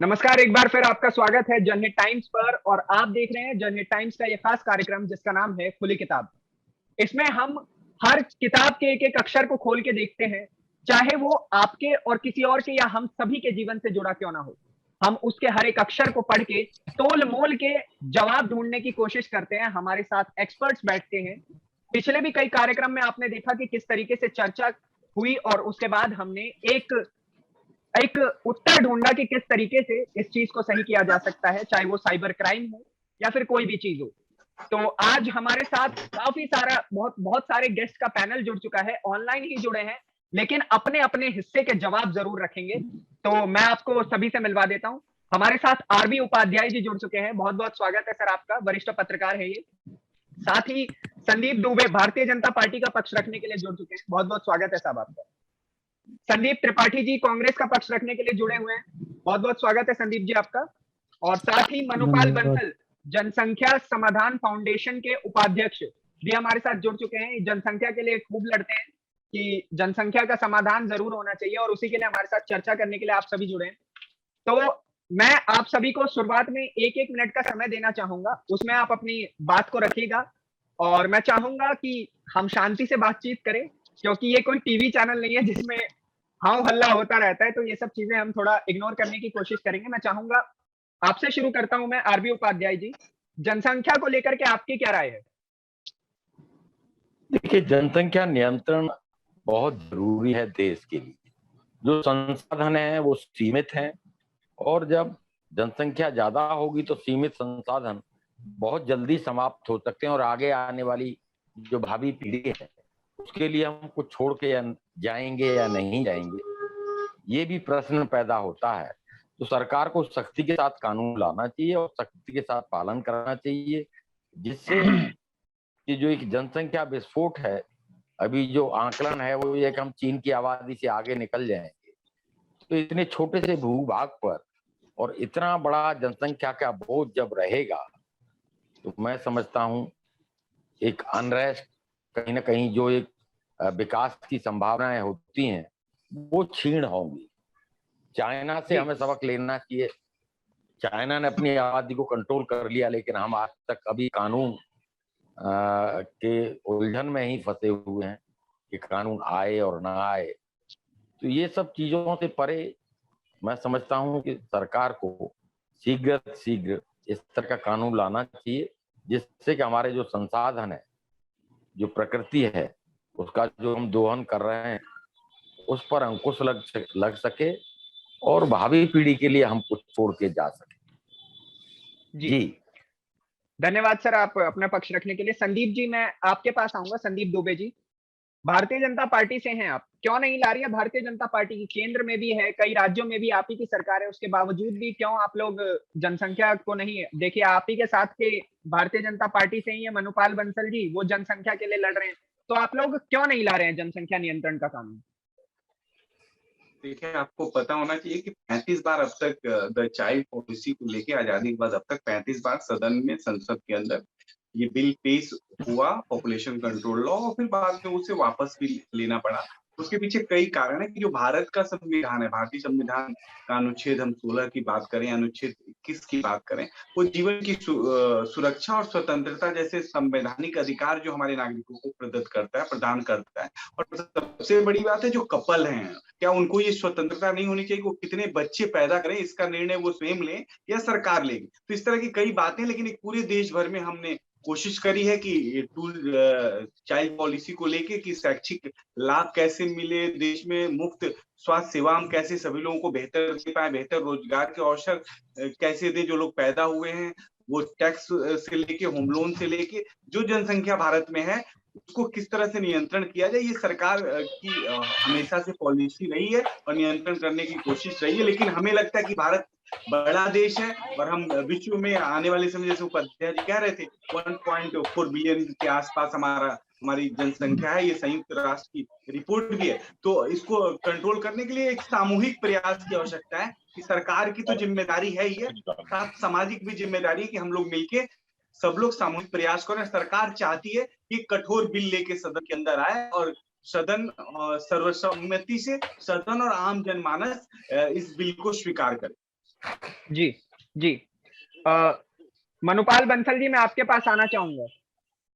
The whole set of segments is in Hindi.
नमस्कार, एक बार फिर आपका स्वागत है जनहित टाइम्स पर। और आप देख रहे हैं जनहित टाइम्स का ये खास कार्यक्रम जिसका नाम है खुली किताब। इसमें हम हर किताब के एक एक अक्षर को खोल के देखते हैं, चाहे वो आपके और किसी और के या हम सभी के जीवन से जुड़ा क्यों ना हो। हम उसके हर एक अक्षर को पढ़ के तोल मोल के जवाब ढूंढने की कोशिश करते हैं। हमारे साथ एक्सपर्ट्स बैठते हैं। पिछले भी कई कार्यक्रम में आपने देखा कि किस तरीके से चर्चा हुई और उसके बाद हमने एक एक उत्तर ढूंढा कि किस तरीके से इस चीज को सही किया जा सकता है, चाहे वो साइबर क्राइम हो या फिर कोई भी चीज हो। तो आज हमारे साथ काफी सारा बहुत बहुत सारे गेस्ट का पैनल जुड़ चुका है, ऑनलाइन ही जुड़े हैं, लेकिन अपने अपने हिस्से के जवाब जरूर रखेंगे। तो मैं आपको सभी से मिलवा देता हूं। हमारे साथ आरबी उपाध्याय जी जुड़ चुके हैं, बहुत बहुत स्वागत है सर आपका, वरिष्ठ पत्रकार है ये। साथ ही संदीप दुबे भारतीय जनता पार्टी का पक्ष रखने के लिए जुड़ चुके हैं, बहुत बहुत स्वागत है साहब आपका। संदीप त्रिपाठी जी कांग्रेस का पक्ष रखने के लिए जुड़े हुए हैं, बहुत बहुत स्वागत है संदीप जी आपका। और साथ ही मनुपाल बंसल जनसंख्या समाधान फाउंडेशन के उपाध्यक्ष भी हमारे साथ जुड़ चुके हैं। जनसंख्या के लिए खूब लड़ते हैं कि जनसंख्या का समाधान जरूर होना चाहिए और उसी के लिए हमारे साथ चर्चा करने के लिए आप सभी जुड़े हैं। तो मैं आप सभी को शुरुआत में एक एक मिनट का समय देना चाहूंगा, उसमें आप अपनी बात को रखिएगा। और मैं चाहूंगा कि हम शांति से बातचीत करें, क्योंकि ये कोई टीवी चैनल नहीं है जिसमें हाँ हल्ला होता रहता है। तो ये सब चीजें हम थोड़ा इग्नोर करने की कोशिश करेंगे। मैं चाहूंगा आपसे शुरू करता हूं मैं, आरबी उपाध्याय जी, जनसंख्या को लेकर के आपकी क्या राय है? देखिए, जनसंख्या नियंत्रण बहुत जरूरी है देश के लिए। जो संसाधन है वो सीमित हैं, और जब जनसंख्या ज्यादा होगी तो सीमित संसाधन बहुत जल्दी समाप्त हो सकते हैं और आगे आने वाली जो भावी पीढ़ी है उसके लिए हम कुछ छोड़ के जाएंगे या नहीं जाएंगे, ये भी प्रश्न पैदा होता है। तो सरकार को सख्ती के साथ कानून लाना चाहिए और सख्ती के साथ पालन करना चाहिए, जिससे कि जो एक जनसंख्या विस्फोट है, अभी जो आंकलन है वो ये कि हम चीन की आबादी से आगे निकल जाएंगे। तो इतने छोटे से भूभाग पर और इतना बड़ा जनसंख्या का बोझ जब रहेगा तो मैं समझता हूं एक अनरेस्ट, कहीं ना कहीं जो एक विकास की संभावनाएं होती हैं वो क्षीण होंगी। चाइना से हमें सबक लेना चाहिए। चाइना ने अपनी आबादी को कंट्रोल कर लिया, लेकिन हम आज तक अभी कानून के उलझन में ही फंसे हुए हैं कि कानून आए और ना आए। तो ये सब चीजों से परे मैं समझता हूं कि सरकार को शीघ्र शीघ्र इस तरह का कानून लाना चाहिए, जिससे कि हमारे जो संसाधन है, जो प्रकृति है, उसका जो हम दोहन कर रहे हैं उस पर अंकुश लग सके और भावी पीढ़ी के लिए हम कुछ छोड़ के जा सके। जी धन्यवाद सर आप अपना पक्ष रखने के लिए। संदीप जी, मैं आपके पास आऊंगा। संदीप दुबे जी, भारतीय जनता पार्टी से हैं आप, क्यों नहीं ला रही है भारतीय जनता पार्टी की? केंद्र में भी है, कई राज्यों में भी आप ही की सरकार है, उसके बावजूद भी क्यों आप लोग जनसंख्या को नहीं? देखिए, आप ही के साथ के भारतीय जनता पार्टी से ही है मनुपाल बंसल जी, वो जनसंख्या के लिए लड़ रहे हैं। तो आप लोग क्यों नहीं ला रहे हैं जनसंख्या नियंत्रण का कानून? देखिए, आपको पता होना चाहिए कि 35 बार अब तक द चाइल्ड पॉलिसी को लेके आजादी के बाद अब तक 35 बार सदन में, संसद के अंदर ये बिल पेश हुआ, पॉपुलेशन कंट्रोल लॉ, और फिर बाद में उसे वापस भी लेना पड़ा। उसके पीछे कई कारण है कि जो भारत का संविधान है, भारतीय संविधान का अनुच्छेद हम 16 की बात करें, अनुच्छेद 21 की बात करें, वो जीवन की सुरक्षा और स्वतंत्रता जैसे संवैधानिक अधिकार जो हमारे नागरिकों को प्रदान करता है। और सबसे बड़ी बात है, जो कपल हैं, क्या उनको ये स्वतंत्रता नहीं होनी चाहिए? वो कितने बच्चे पैदा करें इसका निर्णय वो स्वयं लें या सरकार लेगी? तो इस तरह की कई बातें, लेकिन एक पूरे देश भर में हमने कोशिश करी है कि टूल चाइल्ड पॉलिसी को लेके कि शैक्षिक लाभ कैसे मिले देश में, मुफ्त स्वास्थ्य सेवा हम कैसे सभी लोगों को बेहतर दे पाए, बेहतर रोजगार के अवसर कैसे दे जो लोग पैदा हुए हैं, वो टैक्स से लेके, होम लोन से लेके, जो जनसंख्या भारत में है उसको किस तरह से नियंत्रण किया जाए, ये सरकार की हमेशा से पॉलिसी रही है और नियंत्रण करने की कोशिश रही है। लेकिन हमें लगता है कि भारत बड़ा देश है और हम विश्व में आने वाले समय, जैसे उपाध्याय जी कह रहे थे, 1.4 बिलियन के आसपास हमारी जनसंख्या है, ये संयुक्त राष्ट्र की रिपोर्ट भी है। तो इसको कंट्रोल करने के लिए एक सामूहिक प्रयास की आवश्यकता है कि सरकार की तो जिम्मेदारी है ही है, साथ सामाजिक भी जिम्मेदारी है कि हम लोग मिलके सब लोग सामूहिक प्रयास करें। सरकार चाहती है कि कठोर बिल लेके सदन के अंदर आए और सदन सर्वसम्मति से सदन और आम जनमानस इस बिल को स्वीकार करे। जी जी। मनुपाल बंसल जी, मैं आपके पास आना चाहूंगा।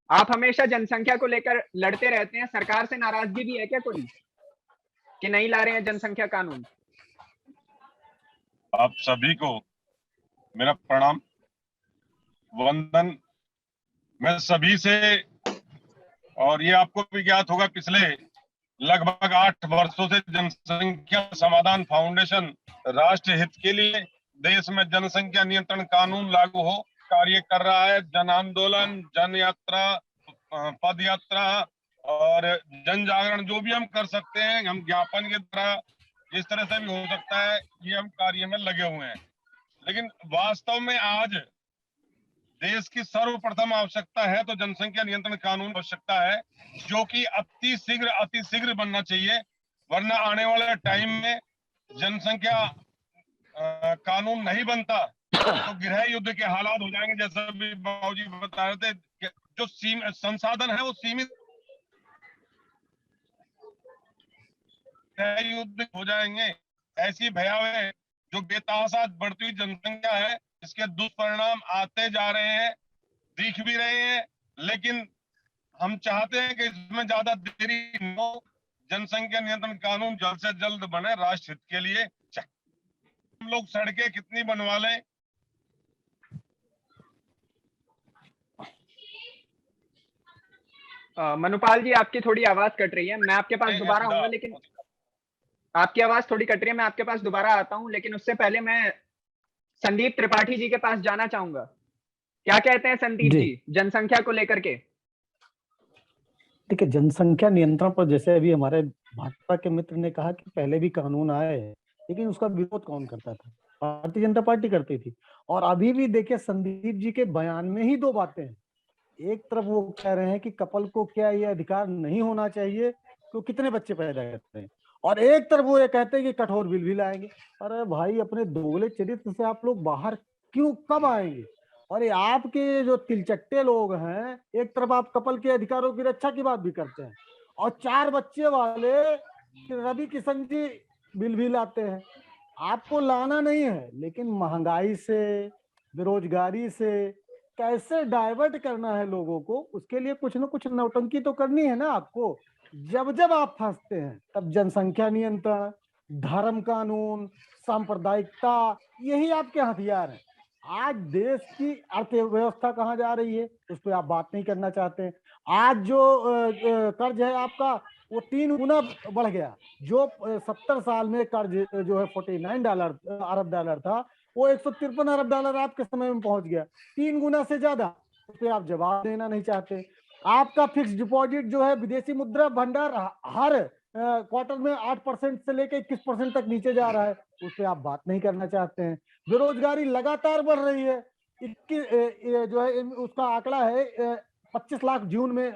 आप हमेशा जनसंख्या को लेकर लड़ते रहते हैं, सरकार से नाराजगी भी है क्या कोई कि नहीं ला रहे हैं जनसंख्या कानून? आप सभी को मेरा प्रणाम, वंदन। मैं सभी से, और ये आपको भी ज्ञात होगा, पिछले लगभग 8 वर्षों से जनसंख्या समाधान फाउंडेशन राष्ट्र हित के लिए देश में जनसंख्या नियंत्रण कानून लागू हो कार्य कर रहा है। जन आंदोलन, जन यात्रा, पद यात्रा और जन जागरण जो भी हम कर सकते हैं, हम ज्ञापन के द्वारा जिस तरह से भी हो सकता है, ये हम कार्य में लगे हुए हैं। लेकिन वास्तव में आज देश की सर्वप्रथम आवश्यकता है तो जनसंख्या नियंत्रण कानून आवश्यकता है, जो कि अति शीघ्र बनना चाहिए, वरना आने वाले टाइम में जनसंख्या कानून नहीं बनता तो गृह युद्ध के हालात हो जाएंगे। जैसा भी बाबूजी बता रहे थे, जो संसाधन है वो सीमित युद्ध हो जाएंगे। ऐसी भयावह जो बेतहाशा बढ़ती हुई जनसंख्या है, इसके दुष्परिणाम आते जा रहे हैं, दिख भी रहे हैं। लेकिन हम चाहते हैं कि इसमें ज्यादा देरी न हो, जनसंख्या नियंत्रण कानून जल्द से जल्द बने राष्ट्र हित के लिए। हम लोग सड़कें कितनी बनवा लें, मनुपाल जी, आपकी थोड़ी आवाज कट रही है, मैं आपके पास दोबारा आऊंगा, लेकिन आपकी आवाज थोड़ी कट रही है, मैं आपके पास दोबारा आता हूं, लेकिन उससे पहले मैं संदीप त्रिपाठी जी के पास जाना चाहूंगा। क्या कहते हैं संदीप जी जनसंख्या को लेकर के? देखिए, जनसंख्या नियंत्रण पर जैसे अभी हमारे भाजपा के मित्र ने कहा कि पहले भी कानून आए, लेकिन उसका विरोध कौन करता था? भारतीय जनता पार्टी करती थी। और अभी भी देखिए, संदीप जी के बयान में ही दो बातें हैं। एक तरफ वो कह रहे हैं कि कपल को क्या ये अधिकार नहीं होना चाहिए कि वो कितने बच्चे पैदा करते हैं, और एक तरफ वो ये कहते हैं कि कठोर बिल भी लाएंगे। अरे भाई, अपने दोगले चरित्र से आप लोग बाहर क्यों, कब आएंगे? और ये आपके जो तिलचट्टे लोग हैं, एक तरफ आप कपल के अधिकारों की रक्षा की बात भी करते हैं, और 4 बच्चे वाले रवि किशन जी बिल भी लाते हैं। आपको लाना नहीं है, लेकिन महंगाई से, बेरोजगारी से कैसे डाइवर्ट करना है लोगों को, उसके लिए कुछ ना कुछ नौटंकी तो करनी है ना आपको। जब जब आप फंसते हैं, तब जनसंख्या नियंत्रण, धर्म कानून, सांप्रदायिकता, यही आपके हथियार हैं। आज देश की अर्थव्यवस्था कहाँ जा रही है, उस पर आप बात नहीं करना चाहते हैं। आज जो कर्ज है आपका, वो 3 गुना बढ़ गया। जो 70 साल में कर्ज जो है $49 अरब डॉलर था, वो $153 अरब डॉलर आपके समय में पहुंच गया, 3 गुना से ज्यादा। उस पर आप जवाब देना नहीं चाहते। आपका फिक्स डिपॉजिट जो है विदेशी मुद्रा भंडार हर क्वार्टर में 8% से लेकर 21% तक नीचे जा रहा है, उस पर आप बात नहीं करना चाहते हैं। बेरोजगारी लगातार बढ़ रही है। 21 जो है उसका आंकड़ा है 25 लाख जून में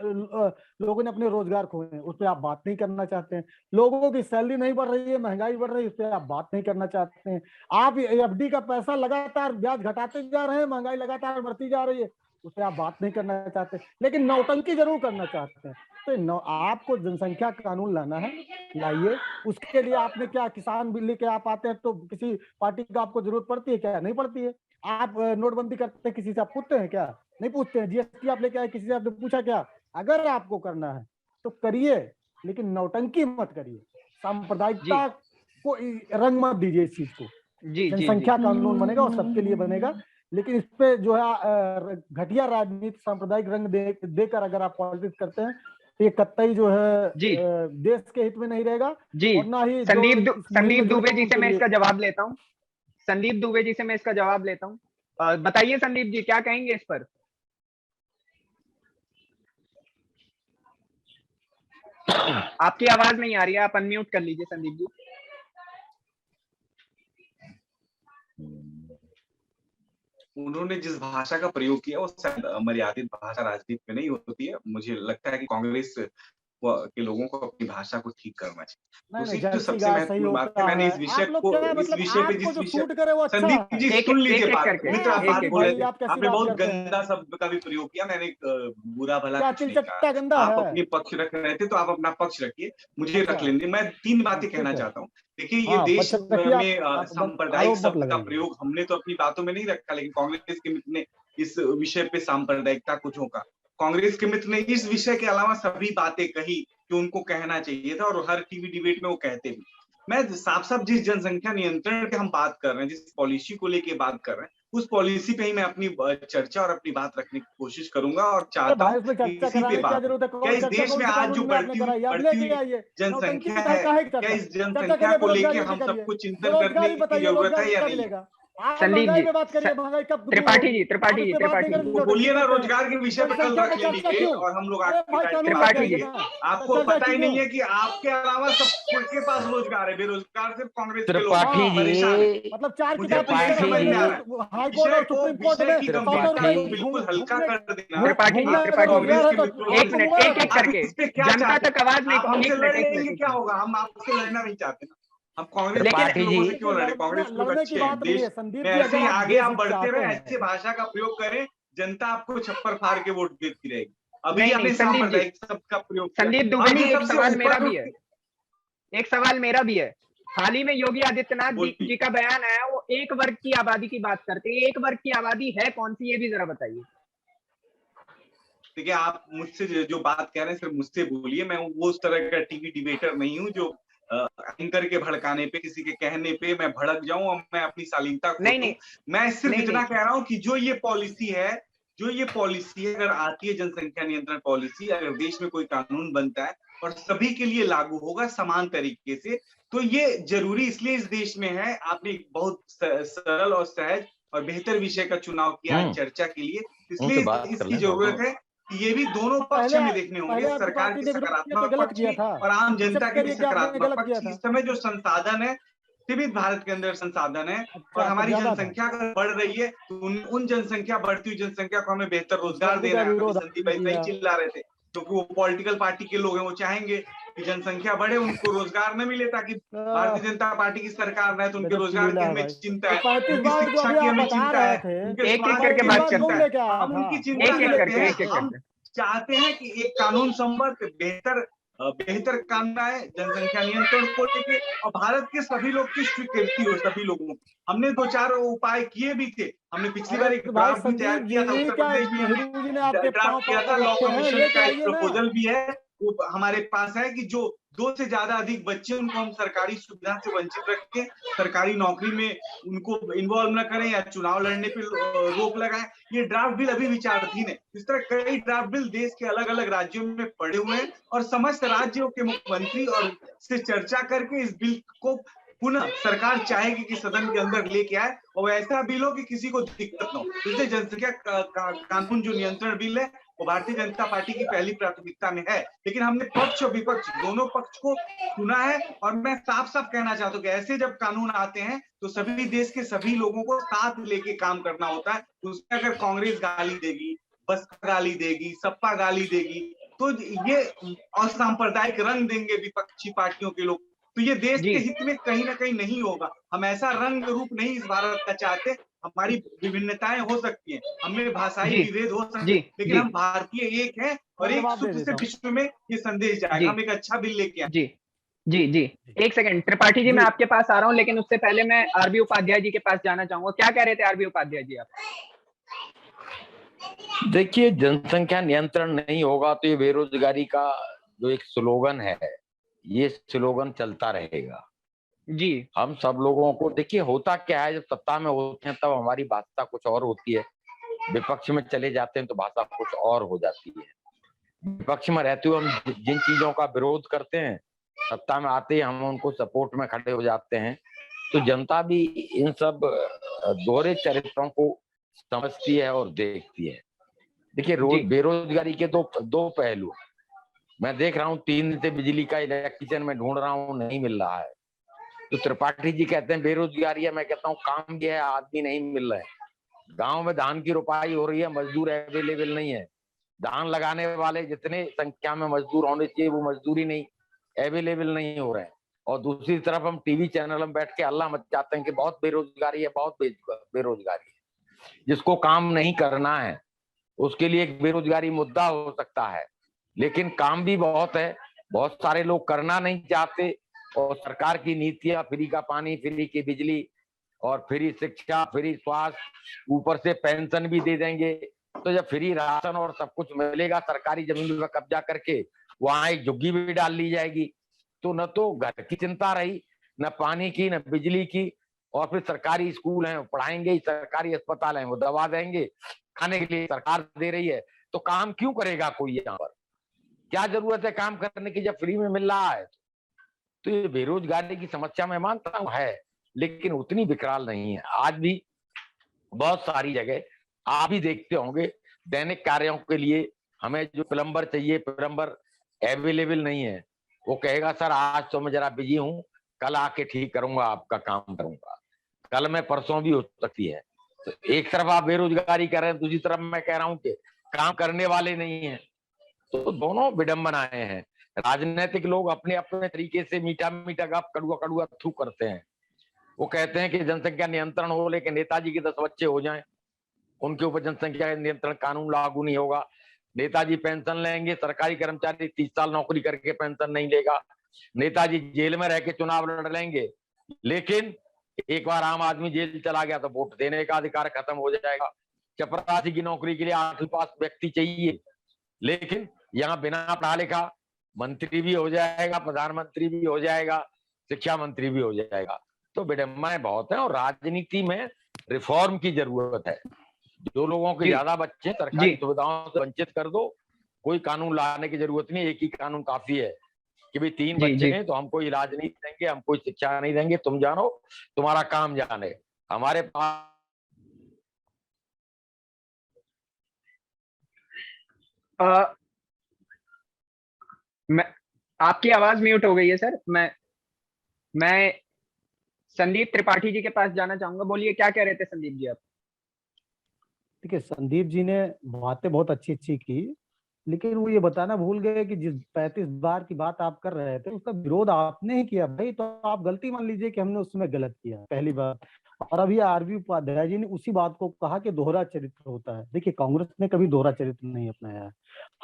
लोगों ने अपने रोजगार खोए हैं, उस पर आप बात नहीं करना चाहते हैं। लोगों की सैलरी नहीं बढ़ रही है, महंगाई बढ़ रही है, उस पर आप बात नहीं करना चाहते हैं। आप एफडी का पैसा लगातार ब्याज घटाते जा रहे हैं, महंगाई लगातार बढ़ती जा रही है, उस पर आप बात नहीं करना चाहते, लेकिन नौटंकी जरूर करना चाहते हैं। तो आपको जनसंख्या कानून लाना है, लाइए। उसके लिए आपने क्या, किसान बिल लेके आप आते हैं तो किसी पार्टी का आपको जरूरत पड़ती है क्या? नहीं पड़ती है। आप नोटबंदी करते हैं, किसी से आप पूछते हैं क्या? नहीं पूछते हैं। जीएसटी आप लेके आए, किसी से आपने पूछा क्या? अगर आपको करना है तो करिए, लेकिन नौटंकी मत करिए, सांप्रदायिकता को रंग मत दीजिए इस चीज को। जनसंख्या कानून बनेगा और सबके लिए बनेगा, लेकिन इस पे जो है घटिया राजनीति, सांप्रदायिक रंग देकर अगर आप पॉलिटिक्स करते हैं तो ये कतई जो है देश के हित में नहीं रहेगा। और ना ही संदीप दुबे जी से मैं इसका जवाब लेता हूँ। संदीप दुबे जी से मैं इसका जवाब लेता हूँ। बताइए संदीप जी, क्या कहेंगे इस पर? आपकी आवाज नहीं आ रही है, आप अनम्यूट कर लीजिए संदीप जी। उन्होंने जिस भाषा का प्रयोग किया वो शायद मर्यादित भाषा राजनीति में नहीं होती है। मुझे लगता है कि कांग्रेस के लोगों को अपनी भाषा को ठीक करना चाहिए। दूसरी जो जर्सी सबसे गार्ड सही महत्वपूर्ण बात होता है, मैंने है। इस विषय आप लोग को क्या इस मतलब विषय पे आपको जिस जो विषय सूट करे वो अच्छा संदीप है। जी एक सुन एक लीजिए एक बात, करके मित्र आप एक बात एक बोल रहे भाई थे, आप कैसी आपने बात बहुत करते गंदा हैं? शब्द का भी प्रयोग किया, मैंने बुरा भला क्या कुछ नहीं चिलचट्टा कहा। गंदा आप है? अपने पक्ष रख रहे थे तो आप अपना पक्ष रखिए, मुझे रख अच्छा लेने दीजिए। मैं 3 बातें कहना ठीक है। चाहता हूँ। देखिए ये हाँ देश पक्ष रखिए में आप बस सांप्रदायिक आरोप मत शब्द का लगाइए। प्रयोग हमने तो अपनी बातों में नहीं रखा, लेकिन कांग्रेस के मित्र ने इस विषय पे सांप्रदायिकता को झोंका। कांग्रेस के मित्र ने इस विषय के अलावा सभी बातें कही जो उनको कहना चाहिए था, और हर टीवी डिबेट में वो कहते भी। मैं साफ-साफ जिस जनसंख्या नियंत्रण पे हम बात कर रहे हैं, जिस पॉलिसी को लेके बात कर रहे हैं, उस पॉलिसी पे ही मैं अपनी चर्चा और अपनी बात रखने की कोशिश करूंगा, और अरे चाहता भाई हूँ उसमें कि चर्चा इसी पे कराने की क्या बात हो। जरूरत है? क्या कौन इस चर्चा देश कौन में से आज जो कानून में आपने कराई? आप बढ़ती लेके हुई आइए। नौटंकी जनसंख्या की है, काहे की क्या चर्चा? इस चर्चा जनसंख्या करिए को लेके बेरोजगारी हम पे करिए। सबको चिंतन करने बेरोजगारी की बताइए, जरूरत है रोजगार या कितना नहीं है? मिलेगा? आप संदीप महंगाई जी, पे बात करिए, महंगाई कब दूर त्रिपाठी होगी? जी, आप इस पे बात नहीं त्रिपाठी कर जी, वो नौटंकी बोलिए ना, करते हैं। रोजगार के विषय पे कल जनसंख्या रख पे लेंगे चर्चा डिबेट, क्यों? और हम लोग अरे आगे भाई बैठ के कानून बात लेके त्रिपाठी आइए जी, करेंगे। ना। आपको चर्चा पता ही कीजिए। नहीं है कि आपके अलावा सबके पास रोजगार है, बेरोजगार सिर्फ कांग्रेस के लोग हैं, त्रिपाठी हाँ परेशान है। जी, मतलब 4 मुझे किताब तो ये पढ़ते त्रिपाठी समझ रहते में आ जी, रहा है, हैं हाई कोर्ट विषय और को सुप्रीम कोर्ट विषय में। की 100 गंभीरता रुपए को त्रिपाठी बिल्कुल हल्का घूमने कर देना त्रिपाठी जी, घूमना अगर त्रिपाठी जी, कांग्रेस रोजगार है के तो मित्रों एक को मिनट, घूमूंगा ना एक तो एक आप करके इस पे क्या जनता चाहते तक आवाज हैं? नहीं आप पहुंची। हमसे एक मिनट, लड़ एक मिनट, लेंगे, एक क्या मिनट। होगा? हम आपसे लड़ना नहीं चाहते ना। हम कांग्रेस लेकिन के त्रिपाठी जी, लोगों से क्यों लड़े? लड़ना कांग्रेस के लोग लड़ने की अच्छे हैं, बात नहीं है देश संदीप में जी। ऐसे अगर ही आप आगे देश आप हित बढ़ते चाहते रहे, हैं। ऐसे भाषा का प्रयोग करें, जनता आपको छप्पर फाड़ के वोट देती रहेगी। अभी नहीं नहीं आपने संदीप जी, सांप्रदायिक शब्द का प्रयोग किया। संदीप दुबे हम जी, जो एक सबसे सवाल मेरा ऊपर भी उठ है। के एक सवाल मेरा भी है। हाल ही में योगी आदित्यनाथ बोलिए, जी का बयान आया, वो एक वर्ग की आबादी की बात करते हैं। एक वर्ग की आबादी है कौन सी, ये भी जरा बताइए। देखिए आप मुझसे जो बात कह रहे हैं सिर्फ मुझसे बोलिए, मैं वो उस तरह का टीवी डिबेटर नहीं हूँ जो एंकर के भड़काने पे, किसी के कहने पे मैं भड़क जाऊं और मैं अपनी शालीनता खो नहीं दूं। नहीं मैं सिर्फ नहीं इतना नहीं कह रहा हूं कि जो ये पॉलिसी है, अगर आती है जनसंख्या नियंत्रण पॉलिसी, अगर देश में कोई कानून बनता है और सभी के लिए लागू होगा समान तरीके से, तो ये जरूरी इसलिए इस देश में है। आपने एक बहुत सरल और सहज और बेहतर विषय का चुनाव किया है चर्चा के लिए, उनसे इसलिए बात कर इसकी लेना। जरूरत है कि ये भी दोनों पक्ष पहले हमें देखने होंगे, पहले आपकी सरकार पार्टी के ने विरोध किया तो सकारात्मक गलत पक्ष किया भी था। और आम जनता एक्सेप्ट के भी करिए कि आपने सकारात्मक गलत किया पक्ष। था। इस समय जो संसाधन है, सीमित भारत के अंदर संसाधन है, और अच्छा तब हमारी ज्यादा था। जनसंख्या अगर बढ़ रही है तो उन जनसंख्या, बढ़ती हुई जनसंख्या को हमें बेहतर उस रोजगार पार्टी का देना है। अभी विरोध संदीप आपने भाई सही किया। चिल्ला रहे थे, क्योंकि वो पॉलिटिकल पार्टी के लोग हैं, वो चाहेंगे कि जनसंख्या बढ़े, उनको रोजगार न मिले, ताकि भारतीय जनता पार्टी की सरकार रहे तो उनके गजब की रोजगार लीला की है हमें भाई। चिंता तो है, 35 उनकी बार जो शिक्षा अभी की आप हमें बता चिंता रहे है, थे, उनके एक एक स्वास्थ्य की करके 35 हमें बात बार करते चिंता कौन हैं। है। लेके आया हम था? उनकी चिंता एक एक करते करके, हैं। एक एक हम करके। चाहते हैं कि एक कानून संबद्ध बेहतर कानून आए जनसंख्या नियंत्रण को लेके, और भारत के सभी लोग की स्वीकृति हो, सभी लोगों की। हमने 2-4 उपाय किए भी थे। हमने पिछली बार अरे एक तो भाई ड्राफ्ट भी तैयार संदीप किया था, जी उत्तर क्या प्रदेश में हमने नेहरू जी ने आपके पांव ड्राफ्ट किया था। पकड़ लॉ रखे हैं? कमीशन लेके का एक आइए ना। प्रपोजल भी है, वो हमारे पास है, कि जो 2 से ज्यादा अधिक बच्चे, उनको हम सरकारी सुविधा से वंचित रखें, सरकारी नौकरी में उनको इन्वॉल्व न करें या चुनाव लड़ने पे रोक लगाएं। ये ड्राफ्ट बिल अभी विचाराधीन है। इस तरह कई ड्राफ्ट बिल देश के अलग अलग राज्यों में पड़े हुए हैं, और समस्त राज्यों के मुख्यमंत्री और से चर्चा करके इस बिल को पुनः सरकार चाहेगी कि सदन के अंदर लेके आए, और ऐसा बिल हो कि किसी को दिक्कत न हो। इसलिए जनसंख्या कानून जो नियंत्रण बिल है, वो भारतीय जनता पार्टी की पहली प्राथमिकता में है। लेकिन हमने पक्ष और विपक्ष दोनों पक्ष को सुना है, और मैं साफ साफ कहना चाहता हूँ कि ऐसे जब कानून आते हैं तो सभी देश के सभी लोगों को साथ लेके काम करना होता है। उसमें अगर कांग्रेस गाली देगी, बसपा गाली देगी, सपा गाली देगी, तो ये असांप्रदायिक रंग देंगे विपक्षी पार्टियों के लोग, तो ये देश जी के हित में कहीं ना कहीं नहीं होगा। हम ऐसा रंग रूप नहीं इस भारत का चाहते। हमारी विभिन्नताएं हो सकती हैं, हमें भाषाई जी विभेद हो सकते जी हैं, लेकिन जी हम भारतीय एक हैं, और मैं एक जवाब दे सूत्र से देता हूँ। विश्व में ये संदेश जाएगा। जी हम एक अच्छा बिल लेके आए। जी जी जी। एक सेकंड त्रिपाठी जी, मैं आपके पास आ रहा हूँ, लेकिन उससे पहले मैं आरबी उपाध्याय जी के पास जाना चाहूंगा। क्या कह रहे थे आरबी उपाध्याय जी आप? देखिए, जनसंख्या नियंत्रण नहीं होगा तो ये बेरोजगारी का जो एक स्लोगन है, ये स्लोगन चलता रहेगा। जी हम सब लोगों को, देखिए होता क्या है, जब सत्ता में होते हैं तब हमारी भाषा कुछ और होती है, विपक्ष में चले जाते हैं तो भाषा कुछ और हो जाती है। विपक्ष में रहते हुए हम जिन चीजों का विरोध करते हैं, सत्ता में आते ही हम उनको सपोर्ट में खड़े हो जाते हैं। तो जनता भी इन सब दोहरे चरित्रों को समझती है और देखती है। देखिए, बेरोजगारी के दो पहलू। मैं देख रहा हूँ 3 दिन से बिजली का इलेक्ट्रीशियन में ढूंढ रहा हूँ, नहीं मिल रहा है। तो त्रिपाठी जी कहते हैं बेरोजगारी है, मैं कहता हूँ काम ये है, आदमी नहीं मिल रहे हैं। गांव में धान की रोपाई हो रही है, मजदूर अवेलेबल नहीं है। धान लगाने वाले जितने संख्या में मजदूर होने चाहिए वो मजदूरी नहीं, अवेलेबल नहीं हो रहे हैं। और दूसरी तरफ हम टीवी चैनल में बैठ के अल्लाह मचाते हैं कि बहुत बेरोजगारी है, बहुत बेरोजगारी है। जिसको काम नहीं करना है उसके लिए एक बेरोजगारी मुद्दा हो सकता है, लेकिन काम भी बहुत है, बहुत सारे लोग करना नहीं चाहते। और सरकार की नीतियां, फ्री का पानी, फ्री की बिजली और फ्री शिक्षा, फ्री स्वास्थ्य, ऊपर से पेंशन भी दे देंगे। तो जब फ्री राशन और सब कुछ मिलेगा, सरकारी जमीन पर कब्जा करके वहां एक झुग्गी भी डाल ली जाएगी। तो न तो घर की चिंता रही, न पानी की, न बिजली की। और फिर सरकारी स्कूल हैं, पढ़ाएंगे ही, सरकारी अस्पताल हैं, वो दवा देंगे, खाने के लिए सरकार दे रही है। तो काम क्यों करेगा कोई यहाँ पर? क्या जरूरत है काम करने की जब फ्री में मिल रहा है? तो ये बेरोजगारी की समस्या मैं मानता हूँ है, लेकिन उतनी विकराल नहीं है। आज भी बहुत सारी जगह आप ही देखते होंगे, दैनिक कार्यों के लिए हमें जो प्लम्बर चाहिए, प्लम्बर अवेलेबल नहीं है। वो कहेगा सर आज तो मैं जरा बिजी हूँ, कल आके ठीक करूंगा, आपका काम करूंगा। कल में परसों भी हो सकती है। तो एक तरफ आप बेरोजगारी कर रहे हैं, दूसरी तरफ मैं कह रहा हूँ कि काम करने वाले नहीं है। तो दोनों विडंबनाएं हैं। राजनीतिक लोग अपने अपने तरीके से मीठा मीठा गप, कड़ुआ कड़ुआ थू करते हैं। वो कहते हैं कि जनसंख्या नियंत्रण हो, लेकिन नेताजी के 10 बच्चे हो जाएं, उनके ऊपर जनसंख्या नियंत्रण कानून लागू नहीं होगा। नेताजी पेंशन लेंगे, सरकारी कर्मचारी 30 साल नौकरी करके पेंशन नहीं लेगा। नेताजी जेल में रह के चुनाव लड़ लेंगे, लेकिन एक बार आम आदमी जेल चला गया तो वोट देने का अधिकार खत्म हो जाएगा। चपरासी की नौकरी के लिए 8वीं पास व्यक्ति चाहिए, लेकिन यहाँ बिना पढ़ा लिखा मंत्री भी हो जाएगा, प्रधानमंत्री भी हो जाएगा, शिक्षा मंत्री भी हो जाएगा। तो विडंबनाएं बहुत है और राजनीति में रिफॉर्म की जरूरत है। जो लोगों के ज्यादा बच्चे सरकारी सुविधाओं से वंचित कर दो, कोई कानून लाने की जरूरत नहीं, एक ही कानून काफी है कि भाई 3 बच्चे हैं तो हम कोई इलाज नहीं देंगे, हम कोई शिक्षा नहीं देंगे, तुम जानो, तुम्हारा काम जाने। हमारे पास मैं आपकी आवाज म्यूट हो गई है सर। मैं संदीप त्रिपाठी जी के पास जाना चाहूंगा। बोलिए, क्या कह रहे थे संदीप जी आप? देखिए, संदीप जी ने बातें बहुत अच्छी अच्छी की, लेकिन वो ये बताना भूल गए कि जिस 35 बार की बात आप कर रहे थे उसका विरोध आपने ही किया भाई, तो आप गलती मान लीजिए कि हमने उसमें गलत किया, पहली बात। और अभी आरबी उपाध्याय जी ने उसी बात को कहा कि दोहरा चरित्र होता है। देखिए, कांग्रेस ने कभी दोहरा चरित्र नहीं अपनाया है।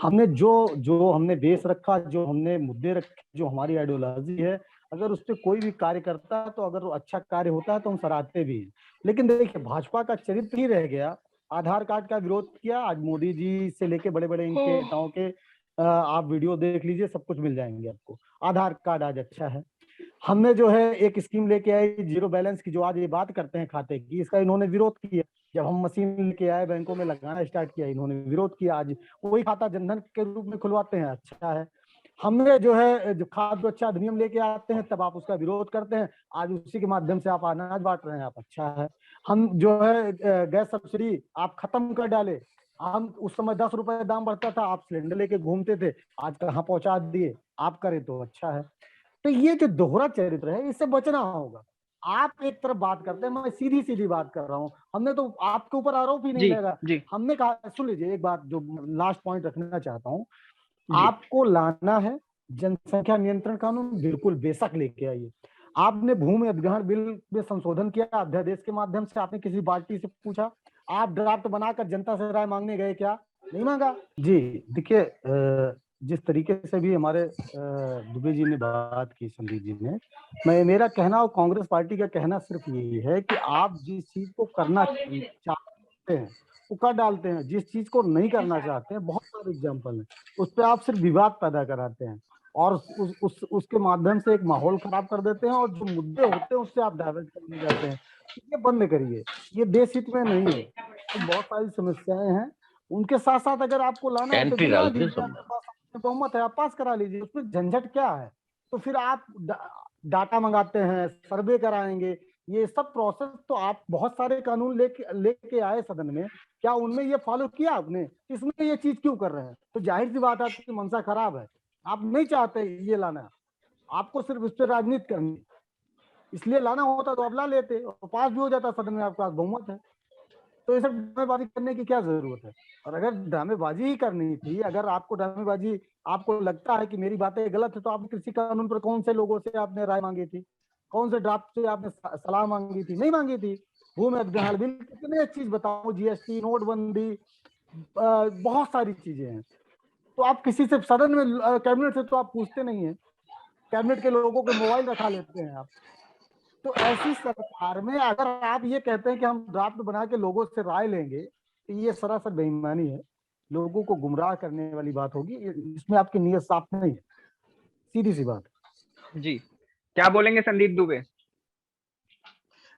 हमने जो हमने बेस रखा, जो हमने मुद्दे रखे, जो हमारी आइडियोलॉजी है, अगर उस पर कोई भी कार्य करता है तो अगर वो अच्छा कार्य होता है तो हम सराहते भी हैं। लेकिन देखिए, भाजपा का चरित्र ही रह गया। आधार कार्ड का विरोध किया, आज मोदी जी से लेके बड़े बड़े इनके नेताओं के आप वीडियो देख लीजिए, सब कुछ मिल जाएंगे आपको। आधार कार्ड आज अच्छा है। हमने जो है एक स्कीम लेके आए जीरो बैलेंस की, जो आज ये बात करते हैं खाते की, इसका इन्होंने विरोध किया। जब हम मशीन लेके आए, बैंकों में लगाना स्टार्ट किया, इन्होंने विरोध किया। आज वही खाता जनधन के रूप में खुलवाते हैं, अच्छा है। हमने जो है जो खाद्य सुरक्षा अधिनियम लेके आते हैं, तब आप उसका विरोध करते हैं, आज उसी के माध्यम से आप अनाज बांट रहे हैं, आप अच्छा है। हम जो है गैस सब्सिडी आप खत्म कर डाले, हम उस समय 10 रुपए दाम बढ़ता था, आप सिलेंडर लेके घूमते थे, आज कहाँ पहुंचा दिए, आप करें तो अच्छा है। तो ये जो दोहरा चरित्र है, इससे बचना होगा। आप एक तरफ बात करते हैं, मैं सीधी सीधी बात कर रहा हूँ। हमने तो आपके ऊपर आरोप ही नहीं लगा। हमने कहा, सुन लीजिए एक बात जो लास्ट पॉइंट रखना चाहता हूँ, आपको लाना है जनसंख्या नियंत्रण कानून, बिल्कुल बेशक लेके आइए। आपने भूमि अधिग्रहण बिल में संशोधन किया अध्यादेश के माध्यम से, आपने किसी पार्टी से पूछा? आप ड्राफ्ट बनाकर जनता से राय मांगने गए क्या? नहीं मांगा जी। देखिए, जिस तरीके से भी हमारे दुबे जी ने बात की, संदीप जी ने, मेरा कहना और कांग्रेस पार्टी का कहना सिर्फ यही है कि आप जिस चीज को करना चाहते हैं वो कर डालते हैं, जिस चीज को नहीं करना चाहते हैं, बहुत सारे एग्जाम्पल है, उस पर आप सिर्फ विवाद पैदा कराते हैं और उसके माध्यम से एक माहौल खराब कर देते हैं, और जो मुद्दे होते हैं उससे आप डाइवर्ट करने जाते हैं। ये बंद करिए, ये देश हित में नहीं है। तो बहुत सारी समस्याएं हैं, उनके साथ साथ अगर आपको लाना है तो दिलवा दीजिए, आपके पास बहुमत है, आप पास करा लीजिए, उसमें झंझट क्या है? तो फिर आप डाटा मंगाते हैं, सर्वे कराएंगे, ये सब प्रोसेस। तो आप बहुत सारे कानून लेके आए सदन में, क्या उनमें ये फॉलो किया आपने? इसमें ये चीज क्यों कर रहे हैं? तो जाहिर सी बात है आपकी मनसा खराब है, आप नहीं चाहते ये लाना, आपको सिर्फ इस पर राजनीति करनी, इसलिए लाना होता तो आप ला लेते और पास भी हो जाता, सदन में आपके पास बहुमत है। तो ये सब ड्रामेबाजी करने की क्या जरूरत है? और अगर ड्रामेबाजी ही करनी थी, अगर आपको ड्रामेबाजी, आपको लगता है कि मेरी बातें गलत है, तो आपने कृषि कानून पर कौन से लोगों से आपने राय मांगी थी? कौन से ड्राफ्ट से आपने सलाह मांगी थी? नहीं मांगी थी। भूमि अधिग्रहण बिल, कितने चीज बताओ, जीएसटी, नोटबंदी, बहुत सारी चीजें हैं। तो आप किसी से सदन में, कैबिनेट से तो आप पूछते नहीं है, कैबिनेट के लोगों के मोबाइल रखा लेते हैं आप। तो ऐसी सरकार में अगर आप ये कहते हैं कि हम ड्राफ्ट बना के लोगों से राय लेंगे, तो ये सरासर बेईमानी है, लोगों को गुमराह करने वाली बात होगी। इसमें आपकी नीयत साफ नहीं है, सीधी सी बात। जी, क्या बोलेंगे संदीप दुबे?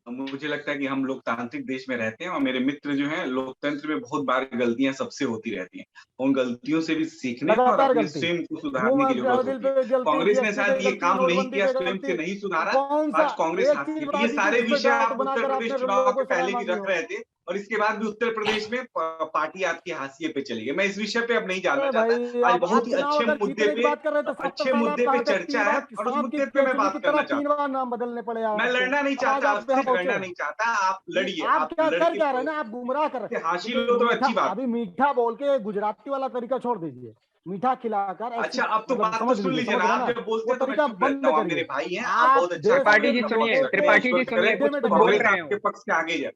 मुझे लगता है कि हम लोकतांत्रिक देश में रहते हैं और मेरे मित्र जो हैं, लोकतंत्र में बहुत बार गलतियां सबसे होती रहती हैं। उन गलतियों से भी सीखने और लगातार अपने गलती, स्वयं को सुधारने भूमि की जरूरत अधिग्रहण बिल होती है। पे गलती, कांग्रेस ने जीएसटी शायद पे ये गलती, काम नहीं नोटबंदी किया, पे स्वयं गलती। से नहीं सुधारा। कौन सा आज कांग्रेस एक हाथ चीज ये बता दीजिए सारे जिस पे विषय ड्राफ्ट आप उत्तर बनाकर प्रदेश आपने चुनाव लोगों के को सलाह पहले भी मांगी रख हो? रहे थे और इसके बाद भी उत्तर प्रदेश में पार्टी आपके हाशिए पे चली गई। मैं इस विषय पे अब नहीं जानना अरे चाहता। भाई, आज आप बहुत ही चुनाव अगर जीतने की बात कर रहे हैं तो 70 साल आप कहाँ थे? चर्चा 3 है बार और उस सांप की मुद्दे पे मैं केचुली बात की करना तरह 3 चाहता हूँ। बार नाम बदलने पड़े मैं आपको, लड़ना नहीं अब आज चाहता, आप यहाँ आपसे पहुंचे लड़ना हैं। नहीं चाहता। आप लड़िए, आप आप क्या कर लड़के क्या रहे हैं ना, आप गुमराह कर रहे हासिल हैं। हो तो मीठा, अच्छी बात। अभी मीठा बोल के गुजराती वाला तरीका छोड़ दीजिए, मीठा खिलाकर ऐसी, अच्छा, अब तो मतलब बात तो समझ सुन लीजिए, लीजिए समझ ना। रहे आप ना, जब बोलते वो हैं तो मैं तरीका चुप बंद रहता हूँ। आप मेरे करिए। भाई हैं, आप आप बहुत अच्छा देश त्रिपाठी के जी काम सुनिए, लोगों करते हैं। त्रिपाठी को जी इस वक्त सुनिए, करें, कुछ में बोल कांग्रेस रहे ढकेलिए। हो। आपके पक्ष के आगे जाए।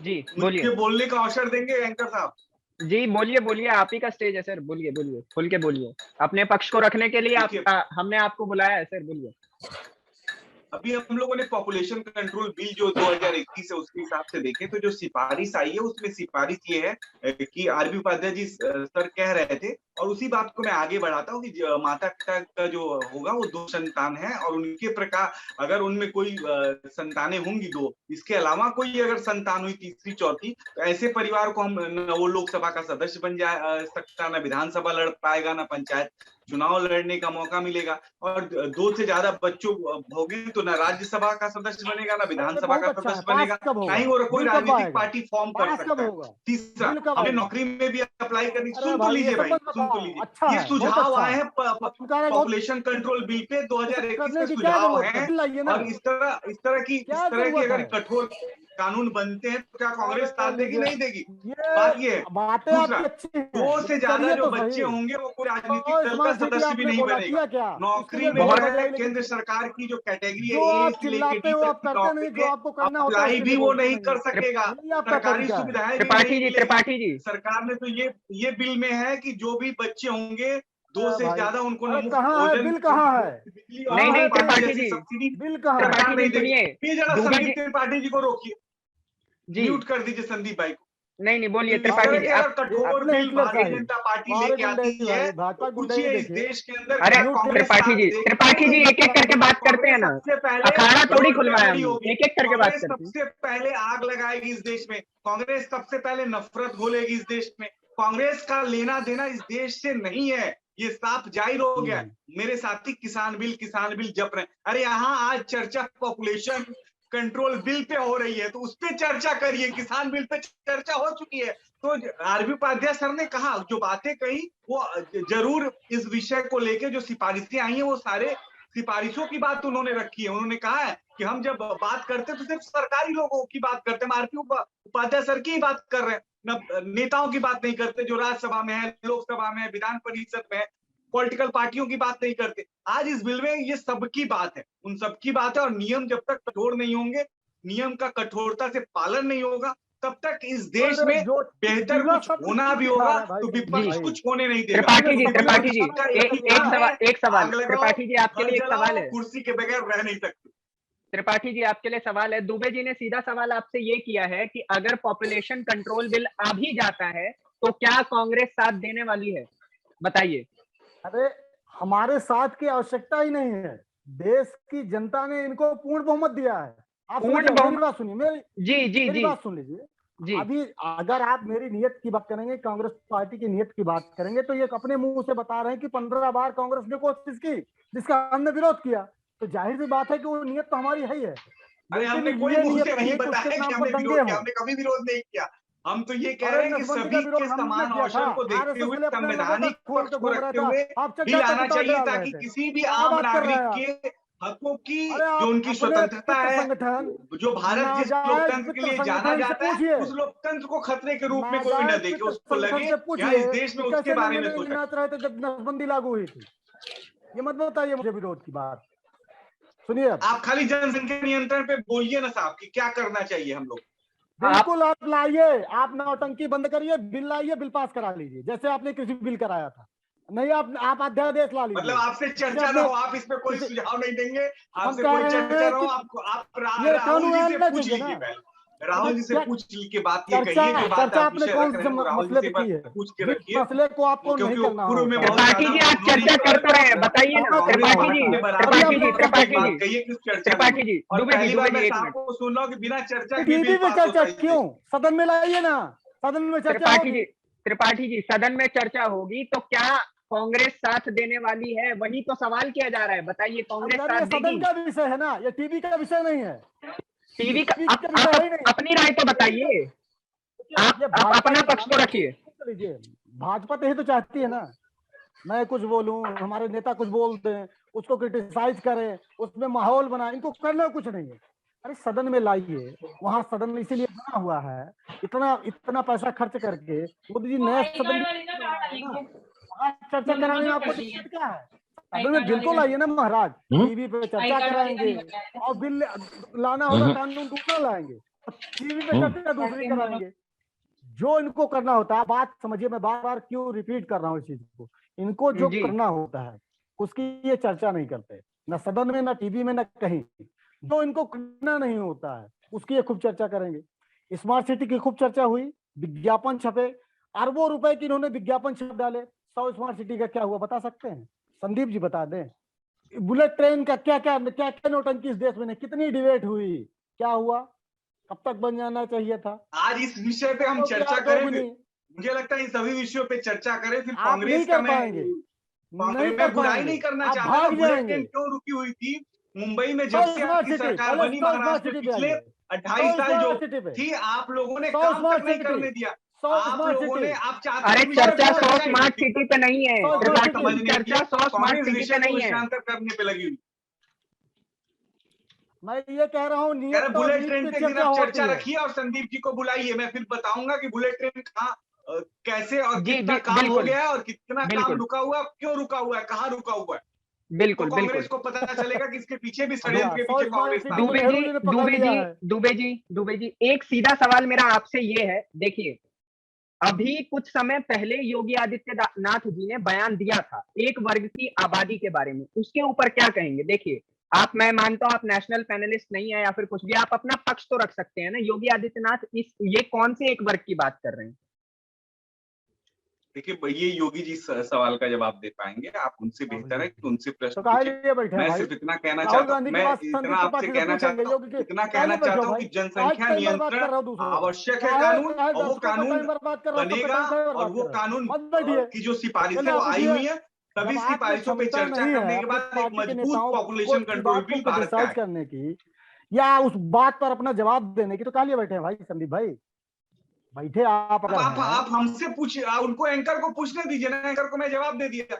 जी बोलिए। मुझे बोलने का अवसर देंगे एंकर साहब? जी बोलिए बोलिए, आप ही का स्टेज है सर, बोलिए बोलिए, खुल के बोलिए। अपने पक्ष को रखने के लिए देखिए, हमने आपको बुलाया है सर, बोलिए। अभी हम लोगों ने पॉपुलेशन कंट्रोल बिल जो 2021 है उसके हिसाब से देखें तो जो सिफारिश आई है उसमें सिफारिश ये है कि आरबी उपाध्याय जी सर कह रहे थे और उसी बात को मैं आगे बढ़ाता हूँ कि माता पिता का जो होगा वो 2 संतान है और उनके प्रकार अगर उनमें कोई संतानें होंगी 2, इसके अलावा कोई अगर संतान हुई तीसरी चौथी, तो ऐसे परिवार को हम न वो लोकसभा का सदस्य बन जा सकता, न विधानसभा लड़ पाएगा, न पंचायत चुनाव लड़ने का मौका मिलेगा और 2 से ज्यादा बच्चों होंगे तो ना राज्यसभा का सदस्य बनेगा, ना अरे विधानसभा बहुत का अच्छा है। सदस्य पास बनेगा, कब ना ही होगा? वो कोई बिल कब राजनीतिक आएगा? पार्टी फॉर्म कर पास कब सकता है। होगा? तीसरा, बिल कब हमें आएगा? नौकरी में भी अप्लाई करनी। अरे सुन तो भाई, ये लीजिए सब भाई, मत सुन तो बताओ। लीजिए। अच्छा ये है, बहुत सुझाव अच्छा आए है। हैं सरकार बहुत पॉपुलेशन कंट्रोल बिल पे 2021 करने में की क्या सुझाव जरूरत है? हैं बिल लाइए ना। और इस क्या तरह की जरूरत अगर है? कठोर कानून बनते हैं तो क्या कांग्रेस साथ अरे देगी? लीजिए, नहीं देगी। बात ये ये है। बातें दूसरा, आपकी अच्छी हैं, 2 से लेकिन ज्यादा करिए जो तो बच्चे सही। होंगे वो कोई राजनीतिक और दल का स्मार्ट सिटी सदस्य भी आपने नहीं बोला, बनेगा। किया क्या? उसके नौकरी लिए में जो बहुत है बजाई, लेकिन केंद्र सरकार की जो कैटेगरी है जो ए आप से लेके चिल्लाते डी हो तक आप की करते नहीं, नौकरी जो में आपको करना होता है अप्लाई उसके भी लिए वो बोलते नहीं नहीं कर है। सकेगा। यही आपका सरकारी तरीका है। सुविधाएं भी त्रिपाठी नहीं जी, मिलेगी। त्रिपाठी जी। सरकार ने तो ये बिल में है कि जो भी बच्चे होंगे 2 से भाई, ज्यादा उनको न अरे मुफ्त कहाँ है भोजन, बिल? कहाँ है? बिजली और नहीं कहाँ है नहीं, पानी बिल? त्रिपाठी जैसी जी, सब्सिडी बिल कहाँ है? सरकार त्रिपाठी जी नहीं देगी। सुनिए। ये जरा दुबे संदीप जी, त्रिपाठी जी को रोकिए, जी म्यूट कर दीजिए संदीप भाई को। नहीं नहीं, बोलिए तो इस त्रिपाठी तरह जी के आप। अगर कठोर अपने बिल हिटलर भारतीय साहिब, जनता पार्टी हमारे लेके आती गुंडई है भाई, तो भाजपा गुंडई पूछिए इस देखिए। देश के अंदर अरे क्या म्यूट कांग्रेस त्रिपाठी साथ जी, देगी? त्रिपाठी जी, एक एक करके बात करते हैं कांग्रेस ना। सबसे पहले अखाड़ा थोड़ी रोड पे खुलवाया खड़ी हमने, होगी। एक एक करके बात कांग्रेस करते हैं। सबसे पहले आग लगाएगी इस देश में। कांग्रेस सबसे पहले नफरत घोलेगी इस देश में। कांग्रेस का लेना देना इस देश से नहीं है, ये साफ जाहिर हो गया है। मेरे साथी किसान बिल जप रहे हैं। अरे यहाँ आज चर्चा पॉपुलेशन कंट्रोल बिल पे हो रही है तो उस पे चर्चा करिए। किसान बिल पे चर्चा हो चुकी है। तो आरबी उपाध्याय सर ने कहा, जो बातें कही वो जरूर इस विषय को लेके जो सिफारिशें आई हैं वो सारे सिफारिशों की बात उन्होंने रखी है। उन्होंने कहा है कि हम जब बात करते हैं तो सिर्फ सरकारी लोगों की बात करते हैं, आरपी उपाध्याय सर की ही बात कर रहे हैं, न नेताओं की बात नहीं करते जो राज्यसभा में है, लोकसभा में है, विधान परिषद में है, पॉलिटिकल पार्टियों की बात नहीं करते। आज इस बिल में ये सबकी बात है, उन सबकी बात है और नियम जब तक कठोर नहीं होंगे, नियम का कठोरता से पालन नहीं होगा, तब तक इस देश में जो बेहतर कुछ होना भी होगा तो विपक्ष कुछ होने नहीं देगा। त्रिपाठी जी, त्रिपाठी जी, एक सवाल आग लगाओ, त्रिपाठी जी आपके लिए एक जलाओ, सवाल है। कुर्सी के बगैर रह नहीं सकते। त्रिपाठी जी आपके लिए सवाल है। दुबे जी ने सीधा सवाल आपसे ये किया है कि अगर पॉपुलेशन कंट्रोल बिल आ भी जाता है तो क्या कांग्रेस साथ देने वाली है? बताइए। अरे हमारे साथ की आवश्यकता ही नहीं है, देश की जनता ने इनको पूर्ण बहुमत दिया है। आप मेरी बात सुनिए, मेरी बात सुन लीजिए जी। अभी अगर आप मेरी नियत की बात करेंगे, कांग्रेस पार्टी की नियत की बात करेंगे, तो ये अपने मुंह से बता रहे हैं कि 15 बार कांग्रेस ने कोशिश की जिसका हमने विरोध किया, तो जाहिर सी बात है कि वो नियत तो हमारी है ही है। अरे हमने कोई मुंह से नहीं बताया कि हमने विरोध किया, हमने कभी विरोध नहीं किया। हम तो ये कह रहे हैं कि सभी के समान अवसर को देखते हुए संवैधानिक पक्ष को रखते हुए बिल आना चाहिए ताकि किसी भी आम नागरिक के हकों की अरे जो उनकी अपने स्वतंत्रता मित्र है, संगठन, जो भारत जिस नाजायज लोकतंत्र के मित्र लिए जाना संगठन से जाता है, पूछिए, उस लोकतंत्र को खतरे के रूप में कोई न नाजायज देखे, मित्र उसको संगठन लगे से कि हाँ, इस पूछिए देश में कि उसके कैसे बारे में नंगे सोचा। नाच रहे थे जब नसबंदी लागू हुई थी। ये मत बताइए मुझे विरोध की बात। सुनिए अब, आप खाली जनसंख्या नियंत्रण पे बोलिए ना साहब कि क्या करना चाहिए हम लोग। बिल्कुल आप लाइए, आप नौटंकी बंद करिए, बिल लाइए, बिल पास करा लीजिए, जैसे आपने कृषि बिल कराया था। नहीं आप अध्यादेश ला लीजिए। मतलब आपसे चर्चा आपने ना हो, आप इस पे कोई किसी- सुझाव नहीं देंगे, हम आपसे कह कोई रहे चर्चा हैं ना हो, कि आप ये राहुल कानून जी से आना पूछ चाहिए ना। लीजिए पहले, राहुल जी से क्या पूछ ली के बात ये चर्चा, कहिए, जो बात चर्चा आप आपने विषय कौन रख रहे से हैं वो राहुल जी मसले से पे एक बार की है? पूछ के जिस रखिए, मसले को आपको क्योंकि नहीं वो करना पूर्व में होता। बहुत त्रिपाठी जी ज्यादा आप चर्चा उन्होंने कर तो रहे हैं, बताइए ना त्रिपाठी जी, त्रिपाठी जी, त्रिपाठी बात जी, कहिए कि चर्चा त्रिपाठी जी, और दुबे जी, पहली दुबे बार जी, मैं एक साहब मिनट। को सुन रहा हूँ कि बिना चर्चा के टीवी बिल पे पास चर्चा होता है। क्यों? सदन में लाइए ना, सदन में चर्चा होगी। त्रिपाठी जी सदन में चर्चा होगी तो क्या कांग्रेस साथ देने वाली है? वही तो सवाल किया जा रहा है, बताइए कांग्रेस अगर ये साथ सदन देगी? का विषय है ना, ये टीवी का विषय नहीं है। टीवी का टीवी का विषय है ही नहीं। अपनी राय तो बताइए, ये आप भाजपा अपना के पक्ष तो रखिए। लीजिए, भाजपा तो यही तो चाहती है ना, मैं कुछ बोलूं, हमारे नेता कुछ बोल दें, उसको क्रिटिसाइज करें, उसमें माहौल बनाए। इनको करना कुछ नहीं है। अरे सदन में लाइए, वहां सदन इसीलिए बना हुआ है, इतना पैसा खर्च करके मोदी जी नया सदन ना, वहां चर्चा कराने में आपको दिक्कत क्या है? सदन में बिल तो लाइए ना महाराज, टीवी पे चर्चा कराएंगे और बिल लाना होगा कानून दूसरा लाएंगे, टीवी पे चर्चा दूसरी कराएंगे। जो इनको करना होता है, बात समझिए, मैं बार बार क्यों रिपीट कर रहा हूँ इस चीज को, इनको जो करना होता है उसकी ये चर्चा नहीं करते, ना सदन में, ना टीवी में, ना कहीं। जो इनको करना नहीं होता है उसकी ये खूब चर्चा करेंगे। स्मार्ट सिटी की खूब चर्चा हुई, विज्ञापन छपे, अरबों रुपए की इन्होंने विज्ञापन छप डाले। 100 स्मार्ट सिटी का क्या हुआ बता सकते हैं? संदीप जी बता दें। बुलेट ट्रेन का क्या क्या क्या क्या नौटंकी इस देश में, कितनी डिबेट हुई, क्या हुआ, कब तक बन जाना चाहिए था? आज इस विषय पे हम चर्चा करें, मुझे लगता है इन सभी विषयों पे चर्चा करें, फिर कांग्रेस का मैं बुराई नहीं करना चाहता। बुलेट ट्रेन क्यों रुकी हुई थी मुंबई में जब से आपकी सरकार बनी महाराष्ट्र में, पिछले 2.5 साल जो थी, आप लोगों ने काम तक नहीं करने दिया। आप लोगों ने, आप चाहते अरे चर्चा 100 स्मार्ट सिटी पे नहीं है, चर्चा 100 स्मार्ट सिटी पे नहीं है, विषयांतर करने पे लगी हुई। मैं ये कह रहा हूँ बुलेट ट्रेन पे दिन आप चर्चा रखिए और संदीप जी को बुलाइए, मैं फिर बताऊंगा कि बुलेट ट्रेन कहाँ, कैसे और कितना काम हो गया है और कितना काम रुका हुआ है, क्यों रुका हुआ है, कहाँ रुका हुआ है। बिल्कुल तो कांग्रेस को पता चलेगा कि इसके पीछे भी षड्यंत्र के पीछे कांग्रेस था। दुबे जी एक सीधा सवाल मेरा आपसे ये है, देखिए अभी कुछ समय पहले योगी आदित्यनाथ जी ने बयान दिया था एक वर्ग की आबादी के बारे में, उसके ऊपर क्या कहेंगे? देखिए आप, मैं मानता हूं आप नेशनल पैनलिस्ट नहीं है या फिर कुछ भी, आप अपना पक्ष तो रख सकते हैं ना। योगी आदित्यनाथ ये कौन से एक वर्ग की बात कर रहे हैं? देखिए ये योगी जी सवाल का जवाब दे पाएंगे, आप उनसे बेहतर है कि उनसे प्रश्न पूछिए। मैं सिर्फ इतना कहना चाहता हूँ, मैं इतना आपसे कहना चाहता हूँ कि जनसंख्या नियंत्रण आवश्यक है कानून, और वो कानून बनेगा, और वो कानून की जो सिफारिशें वो आई हुई है, सभी सिफारिशों पे चर्चा करने के बाद एक मजबूत पॉपुलेशन कंट्रोल बिल भारत का करने की या उस बात पर अपना जवाब देने की तो कालिए बैठे हैं भाई संदीप भाई, बैठे आप हमसे पूछिए, उनको एंकर को पूछने दीजिए ना, एंकर को मैं जवाब दे दिया।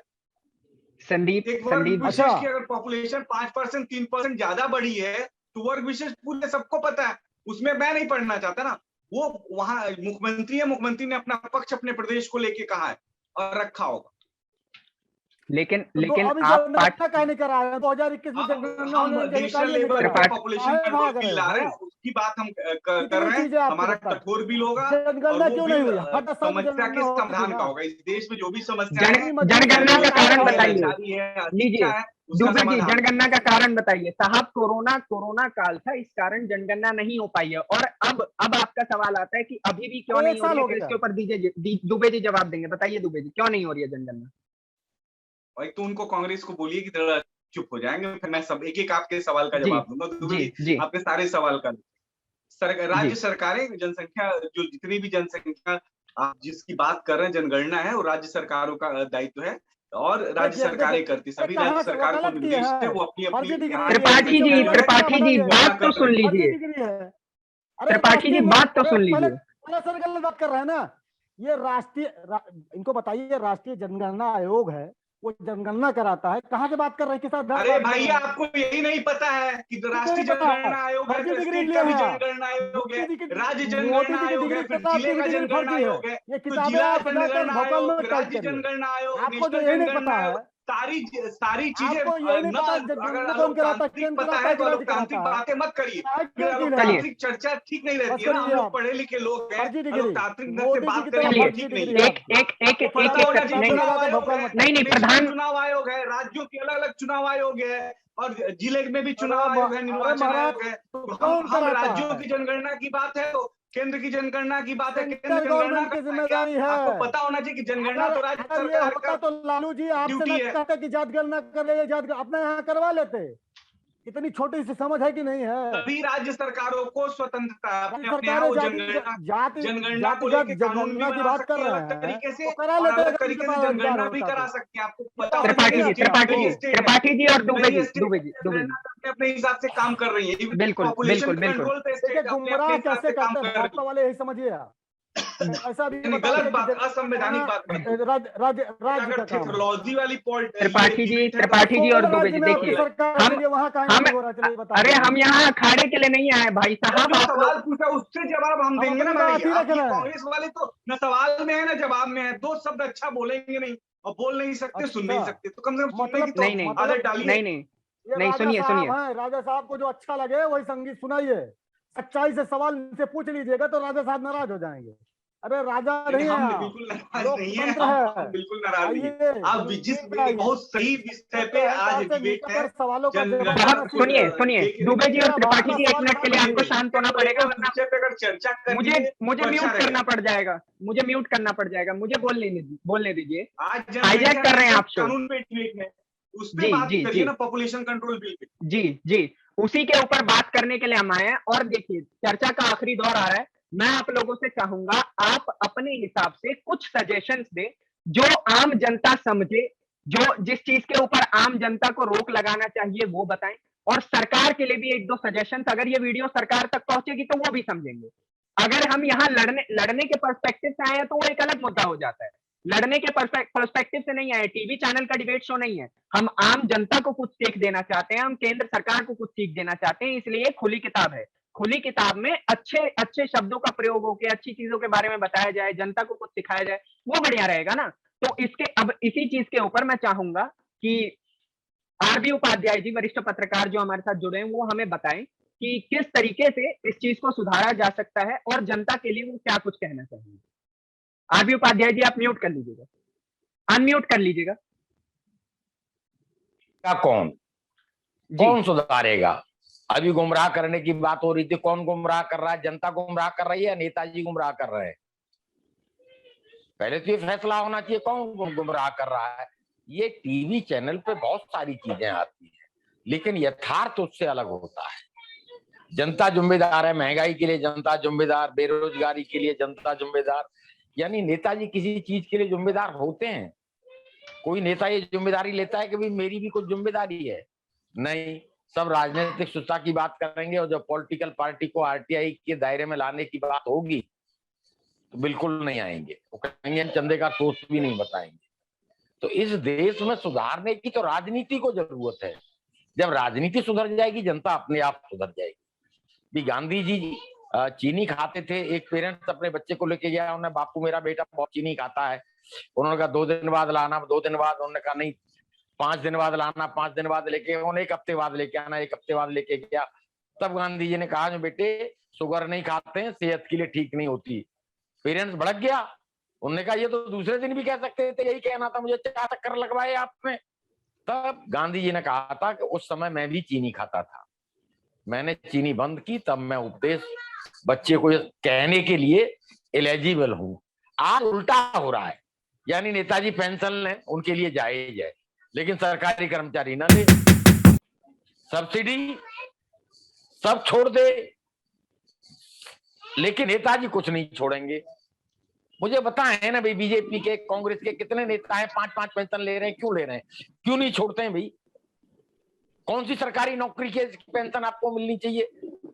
संदीप विशेष की अगर पॉपुलेशन 5% 3% ज्यादा बढ़ी है तो वर्ग विशेष पूरे सबको पता है, उसमें मैं नहीं पढ़ना चाहता ना। वो वहां मुख्यमंत्री है, मुख्यमंत्री ने अपना पक्ष अपने प्रदेश को लेके कहा है और रखा होगा। लेकिन आप कहने कर रहे हैं 2021 में पॉपुलेशन कंट्रोल बिल ला रहे हैं, उसकी बात हम कर रहे हैं। हमारा कठोर बिल होगा और वो बिल समस्या के समाधान का होगा। इस देश में जो भी समस्या है, जनगणना का कारण बताइए, लीजिए दुबे जी जनगणना का कारण बताइए। साहब कोरोना काल था, इस कारण जनगणना नहीं हो पाई है, और अब आपका सवाल आता है कि अभी भी क्यों नहीं हो रही है, इसके ऊपर दीजिए दुबे जी जवाब देंगे। बताइए दुबे जी क्यों नहीं हो रही है जनगणना? और तो उनको कांग्रेस को बोलिए कि थोड़ा चुप हो जाएंगे, फिर मैं सब एक आपके सवाल का जवाब दूंगा। तो आपने सारे सवाल का राज्य सरकारें जनसंख्या, जो जितनी भी जनसंख्या आप जिसकी बात कर रहे हैं जनगणना है, वो राज्य सरकारों का दायित्व है और राज्य सरकारें करती, सभी राज्य सरकार को निर्देश है वो अपनी त्रिपाठी जी बात तो सुन लीजिए, त्रिपाठी जी बात तो सुन लीजिए। बात कर रहे हैं ना, ये राष्ट्रीय, इनको बताइए राष्ट्रीय जनगणना आयोग है, वो जनगणना कराता है। कहाँ से बात कर रहे हैं, किस आधार अरे पर? भैया आपको यही नहीं पता है कि राष्ट्रीय जनगणना आयोग है, फर्जी डिग्री स्टेट लिए का भी हैं। जनगणना आयोग है, मोदी जी की राज्य मोदी जनगणना जी की आयोग है, डिग्री फिर पता, जिले आपकी का डिग्री जनगणना फर्जी है। आयोग है, ये तो किताबें जिला आप जाकर जनगणना भोपाल आयोग, में टाइप राज्य करिए। जनगणना आयोग, आपको जो नेशनल यही नहीं जनगणना पता आयोग, है, सारी चीजें आपको यही नहीं ना, पता अगर जनगणना कौन कराता है, अलोकतांत्रिक केंद्र पता कराता है है तो कि राज्य अलोकतांत्रिक कराता है? बातें मत करिए, फिर वकील है आप। अलोकतांत्रिक चर्चा ठीक नहीं बस रहती है ना। हम करिए लोग आप। पढ़े लिखे लोग हैं, फर्जी डिग्री, अलोकतांत्रिक ढंग से मोदी जी बात की करने तरह में चलिए फर्जी ठीक डिग्री नहीं है है। आपकी। एक आपको ये पता होना फटाफट चाहिए किताब में चुनाव जाकर आयोग भोपाल है, में नहीं टाइप नहीं करिए। नेशनल प्रधान, चुनाव आयोग है, राज्यों के अलग अलग चुनाव आयोग है, और जिले में भी अरे चुनाव आयोग है, निर्वाचन महाराज, आयोग है। तो तो कौन हम कराता राज्यों है? की जनगणना की बात है तो केंद्र की जनगणना की बात है, केंद्र सेंट्रल जनगणना गवर्नमेंट की करता है क्या? जिम्मेदारी आपको है। पता होना चाहिए कि जनगणना अगर तो राज्य अगर ये सरकार का होता तो लालू जी आपसे ड्यूटी न है। कहते कि जनगणना कर ले, अपने यहाँ करवा लेते। इतनी छोटी सी समझ है कि नहीं है? सभी राज्य सरकारों को स्वतंत्रता है, राज्य अपने अपने यहाँ सरकारें वो जनगणना को जातिगत लेके कानून भी जनगणना की बना बात कर सकती है अलग रहे हैं, तरीके से, तो करा और लेते अलग अगर उनके तरीके से पास अधिकार जनगणना भी होता करा तो। सकती है। आपको ये पता बात होना समझ नहीं चाहिए त्रिपाठी जी, आती स्टेट आपको? कई स्टेट है, त्रिपाठी जी और दुबे कई जी, स्टेट दुबे जी, दुबे जी, जनगणना अपने अपने हिसाब से काम कर रही है। बिल्कुल पॉपुलेशन बिल्कुल बिल्कुल। कंट्रोल पे देखिए स्टेट अपने गुमराह अपने हिसाब कैसे से काम करते हैं कर रही भाजपा वाले, यही समझिए आप। ऐसा भी है। बता गलत दिया कि बात, जनगणना असंवैधानिक बात मत कराना राज्य अगर का काम है। टेक्नोलॉजी वाली ये त्रिपाठी जी, डिबेट है तो त्रिपाठी जी और कौन दुबे राज्य जी, में आपकी देखिए सरकार हम चलिए वहां काहे हम नहीं हो रहा, चलिए बता अरे दीजिए। हम यहाँ अखाड़े के लिए नहीं आए भाई तो साहब, जो आप सवाल लोग पूछा उससे जवाब हम हम देंगे ना अपनी भाई। बात ही आप रख ये रहे हैं। कांग्रेस वाले तो न सवाल में है ना जवाब में है, दो शब्द अच्छा बोलेंगे नहीं और बोल नहीं सकते, सुन नहीं अच्छा, सकते, तो कम से कम सुनने की मतलब तो नहीं नहीं आदत डालिए। नहीं नहीं ये नहीं, राजा सुनिए साहब सुनिए, हैं, राजा साहब को जो अच्छा लगे वही संगीत सुनाइए। सच्चाई से सवाल इनसे पूछ लीजिएगा तो राजा साहब नाराज हो जाएंगे। अरे राजा नहीं है हम आप, बिल्कुल नाराज नहीं है, लोकतंत्र हम है। बिल्कुल नाराज नहीं है। आइए आप जिस जमीन पे आइए, बहुत सही विषय पे आज अहंकार से डिबेट नीचे है, कर सवालों का जवाब जनगणना देना बहुत को सुनिए सीखिए। सुनिए, दुबे जी देखिए और अब त्रिपाठी आपका जी, एक सवाल मिनट के मत लिए जिस हमको पूछिए। शांत होना विषय पड़ेगा, उस वरना विषय पे अगर चर्चा मुझे करेंगे मुझे तो अच्छा म्यूट करना रहेगा। पड़ जाएगा, मुझे म्यूट करना पड़ जाएगा, मुझे बोलने दीजिए। आज हाईजैक जनसंख्या कर रहे हैं नियंत्रण आप शो। कानून पे डिबेट है, उस पे जी बात जी करिए जी ना, पॉपुलेशन कंट्रोल बिल पे। जी जी, उसी के ऊपर बात करने के लिए हम आए हैं। और देखिए चर्चा का आखिरी दौर आ रहा है, मैं आप लोगों से चाहूंगा आप अपने हिसाब से कुछ सजेशंस दे जो आम जनता समझे, जो जिस चीज के ऊपर आम जनता को रोक लगाना चाहिए वो बताएं, और सरकार के लिए भी एक दो सजेशंस, अगर ये वीडियो सरकार तक पहुंचेगी तो वो भी समझेंगे। अगर हम यहाँ लड़ने के पर्सपेक्टिव से आए हैं तो वो एक अलग मुद्दा हो जाता है, लड़ने के पर्सपेक्टिव से नहीं आए, टीवी चैनल का डिबेट शो नहीं है, हम आम जनता को कुछ सीख देना चाहते हैं, हम केंद्र सरकार को कुछ सीख देना चाहते हैं, इसलिए खुली किताब है। खुली किताब में अच्छे अच्छे शब्दों का प्रयोग होकर अच्छी चीजों के बारे में बताया जाए, जनता को कुछ सिखाया जाए, वो बढ़िया रहेगा ना। तो इसके अब इसी चीज के ऊपर मैं चाहूंगा कि आरबी उपाध्याय जी, वरिष्ठ पत्रकार जो हमारे साथ जुड़े हैं, वो हमें बताएं कि किस तरीके से इस चीज को सुधारा जा सकता है और जनता के लिए वो क्या कुछ कहना चाहिए। आरबी उपाध्याय जी, आप म्यूट कर लीजिएगा, अनम्यूट कर लीजिएगा। कौन सुधारेगा? अभी गुमराह करने की बात हो रही थी, कौन गुमराह कर रहा है? जनता गुमराह कर रही है या नेताजी गुमराह कर रहे हैं? पहले तो ये फैसला होना चाहिए कौन गुमराह कर रहा है। ये टीवी चैनल पे बहुत सारी चीजें आती हैं, लेकिन यथार्थ उससे अलग होता है। जनता जिम्मेदार है, महंगाई के लिए जनता जिम्मेदार, बेरोजगारी के लिए जनता जिम्मेदार, यानी नेताजी किसी चीज के लिए जिम्मेदार होते हैं? कोई नेता ये जिम्मेदारी लेता है कि भाई मेरी भी कुछ जिम्मेदारी है? नहीं, सब राजनीतिक सुस्ता की बात करेंगे, और जब पॉलिटिकल पार्टी को आरटीआई के दायरे में लाने की बात होगी तो बिल्कुल नहीं आएंगे, वो कहेंगे चंदे का सोच भी नहीं बताएंगे। तो इस देश में सुधारने की तो राजनीति को जरूरत है। जब राजनीति सुधर जाएगी, जनता अपने आप सुधर जाएगी। भी गांधी जी चीनी खाते थे, एक पेरेंट्स अपने बच्चे को लेके गया, उन्होंने बापू मेरा बेटा बहुत चीनी खाता है, उन्होंने कहा 2 दिन बाद लाना, 2 दिन बाद, उन्होंने कहा नहीं 5 दिन बाद लाना, 5 दिन बाद लेके, उन्होंने 1 हफ्ते बाद लेके आना, 1 हफ्ते बाद लेके गया। तब गांधी जी ने कहा जो बेटे शुगर नहीं खाते हैं, सेहत के लिए ठीक नहीं होती। पेरेंट्स भड़क गया, उन्होंने कहा ये तो दूसरे दिन भी कह सकते थे, यही कहना था मुझे, क्या चक्कर लगवाए आपने। तब गांधी जी ने कहा था कि उस समय मैं भी चीनी खाता था, मैंने चीनी बंद की, तब मैं उपदेश बच्चे को कहने के लिए एलिजिबल हूं। आज उल्टा हो रहा है, यानी नेताजी पेंशन लें, उनके लिए जायज है, लेकिन सरकारी कर्मचारी ना दे, सब्सिडी सब छोड़ दे, लेकिन नेताजी कुछ नहीं छोड़ेंगे। मुझे बताएं ना भाई, बीजेपी के कांग्रेस के कितने नेता हैं 5-5 पेंशन ले रहे हैं? क्यों ले रहे हैं? क्यों नहीं छोड़ते हैं भाई? कौन सी सरकारी नौकरी के पेंशन आपको मिलनी चाहिए?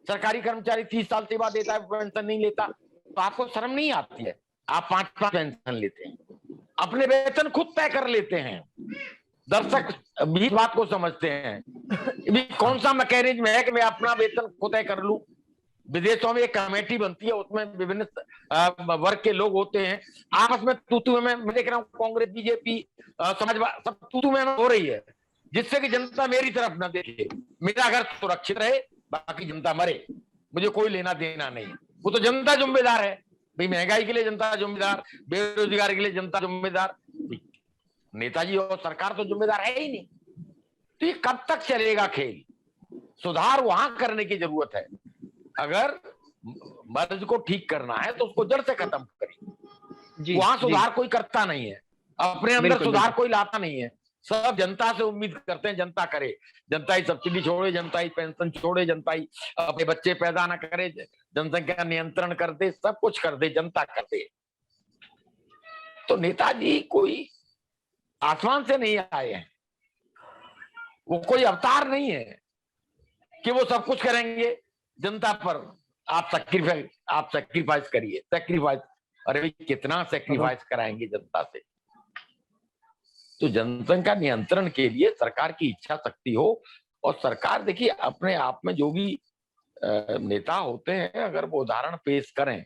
सरकारी कर्मचारी 30 साल सेवा देता है, पेंशन नहीं लेता, तो आपको शर्म नहीं आती है? आप 5-5 पेंशन लेते हैं, अपने वेतन खुद तय कर लेते हैं, दर्शक भी इस बात को समझते हैं। भी कौन सा मैकेनिज्म है कि मैं अपना वेतन खुद तय कर लूं। विदेशों में एक कमेटी बनती है, उसमें विभिन्न वर्ग के लोग होते हैं, आपस में तू मैं देख रहा हूँ कांग्रेस बीजेपी समाजवादी सब तू में हो रही है, जिससे कि जनता मेरी तरफ न देखे, मेरा घर सुरक्षित रहे, बाकी जनता मरे, मुझे कोई लेना देना नहीं। वो तो जनता जिम्मेदार है भाई, महंगाई के लिए जनता जिम्मेदार, बेरोजगारी के लिए जनता जिम्मेदार, नेताजी और सरकार तो जिम्मेदार है ही नहीं। तो ये कब तक चलेगा खेल? सुधार वहां करने की जरूरत है। अगर मर्ज को ठीक करना है तो उसको जड़ से खत्म करें। वहां सुधार कोई करता नहीं है, अपने अंदर सुधार कोई लाता नहीं है। सब जनता से उम्मीद करते हैं जनता करे, जनता ही सब्सिडी छोड़े, जनता ही पेंशन छोड़े, जनता ही अपने बच्चे पैदा ना करे, जनसंख्या नियंत्रण कर दे, सब कुछ कर दे, जनता कर दे। तो नेताजी कोई आसमान से नहीं आए हैं, वो कोई अवतार नहीं है कि वो सब कुछ करेंगे जनता पर। आप सैक्रिफाइस करिए, सैक्रिफाइस, अरे भाई कितना सैक्रिफाइस कराएंगे जनता से? तो जनसंख्या नियंत्रण के लिए सरकार की इच्छा शक्ति हो, और सरकार देखिए अपने आप में जो भी नेता होते हैं, अगर वो उदाहरण पेश करें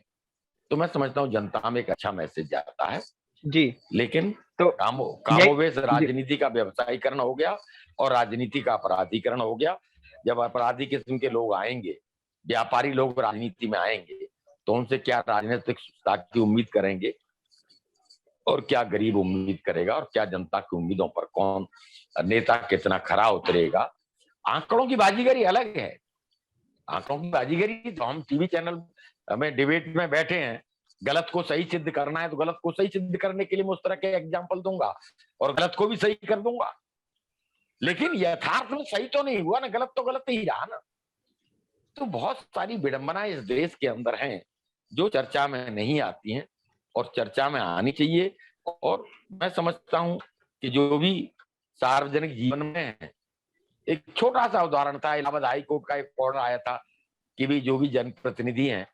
तो मैं समझता हूँ जनता में एक अच्छा मैसेज जाता है जी। लेकिन तो कामोवेश राजनीति का व्यवसायीकरण हो गया और राजनीति का अपराधीकरण हो गया। जब अपराधी किस्म के लोग आएंगे, व्यापारी लोग राजनीति में आएंगे, तो उनसे क्या राजनीतिक सुधार की उम्मीद करेंगे और क्या गरीब उम्मीद करेगा, और क्या जनता की उम्मीदों पर कौन नेता कितना खरा उतरेगा? आंकड़ों की बाजीगरी अलग है। आंकड़ों की बाजीगरी तो हम टीवी चैनल में डिबेट में बैठे हैं, गलत को सही सिद्ध करना है तो गलत को सही सिद्ध करने के लिए मैं उस तरह के एग्जाम्पल दूंगा और गलत को भी सही कर दूंगा, लेकिन यथार्थ में सही तो नहीं हुआ ना, गलत तो गलत ही रहा ना। तो बहुत सारी विडंबना इस देश के अंदर हैं जो चर्चा में नहीं आती हैं और चर्चा में आनी चाहिए। और मैं समझता हूं कि जो भी सार्वजनिक जीवन में है, एक छोटा सा उदाहरण था, इलाहाबाद हाई कोर्ट का एक ऑर्डर आया था कि भी जो भी जनप्रतिनिधि हैं,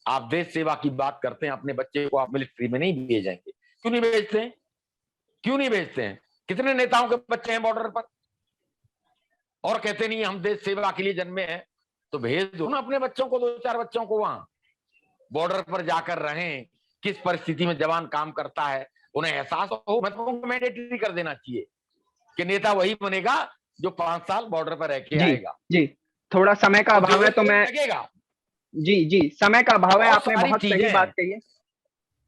आप देश सेवा की बात करते हैं, अपने बच्चे को आप मिलिट्री में नहीं भेजेंगे। क्यों नहीं भेजते हैं? क्यों नहीं भेजते हैं? कितने नेताओं के बच्चे हैं बॉर्डर पर और कहते नहीं हम देश सेवा के लिए जन्मे हैं? तो भेज दो ना अपने बच्चों को, 2-4 बच्चों को वहां बॉर्डर पर जाकर रहें, किस परिस्थिति में जवान काम करता है उन्हें एहसास हो। मतलब मैंडेटरी कर देना चाहिए कि नेता वही बनेगा जो 5 साल बॉर्डर पर रह के आएगा। जी, थोड़ा समय का अभाव है तो मैं लगेगा। जी, समय का अभाव है। आपने बहुत सही बात कही है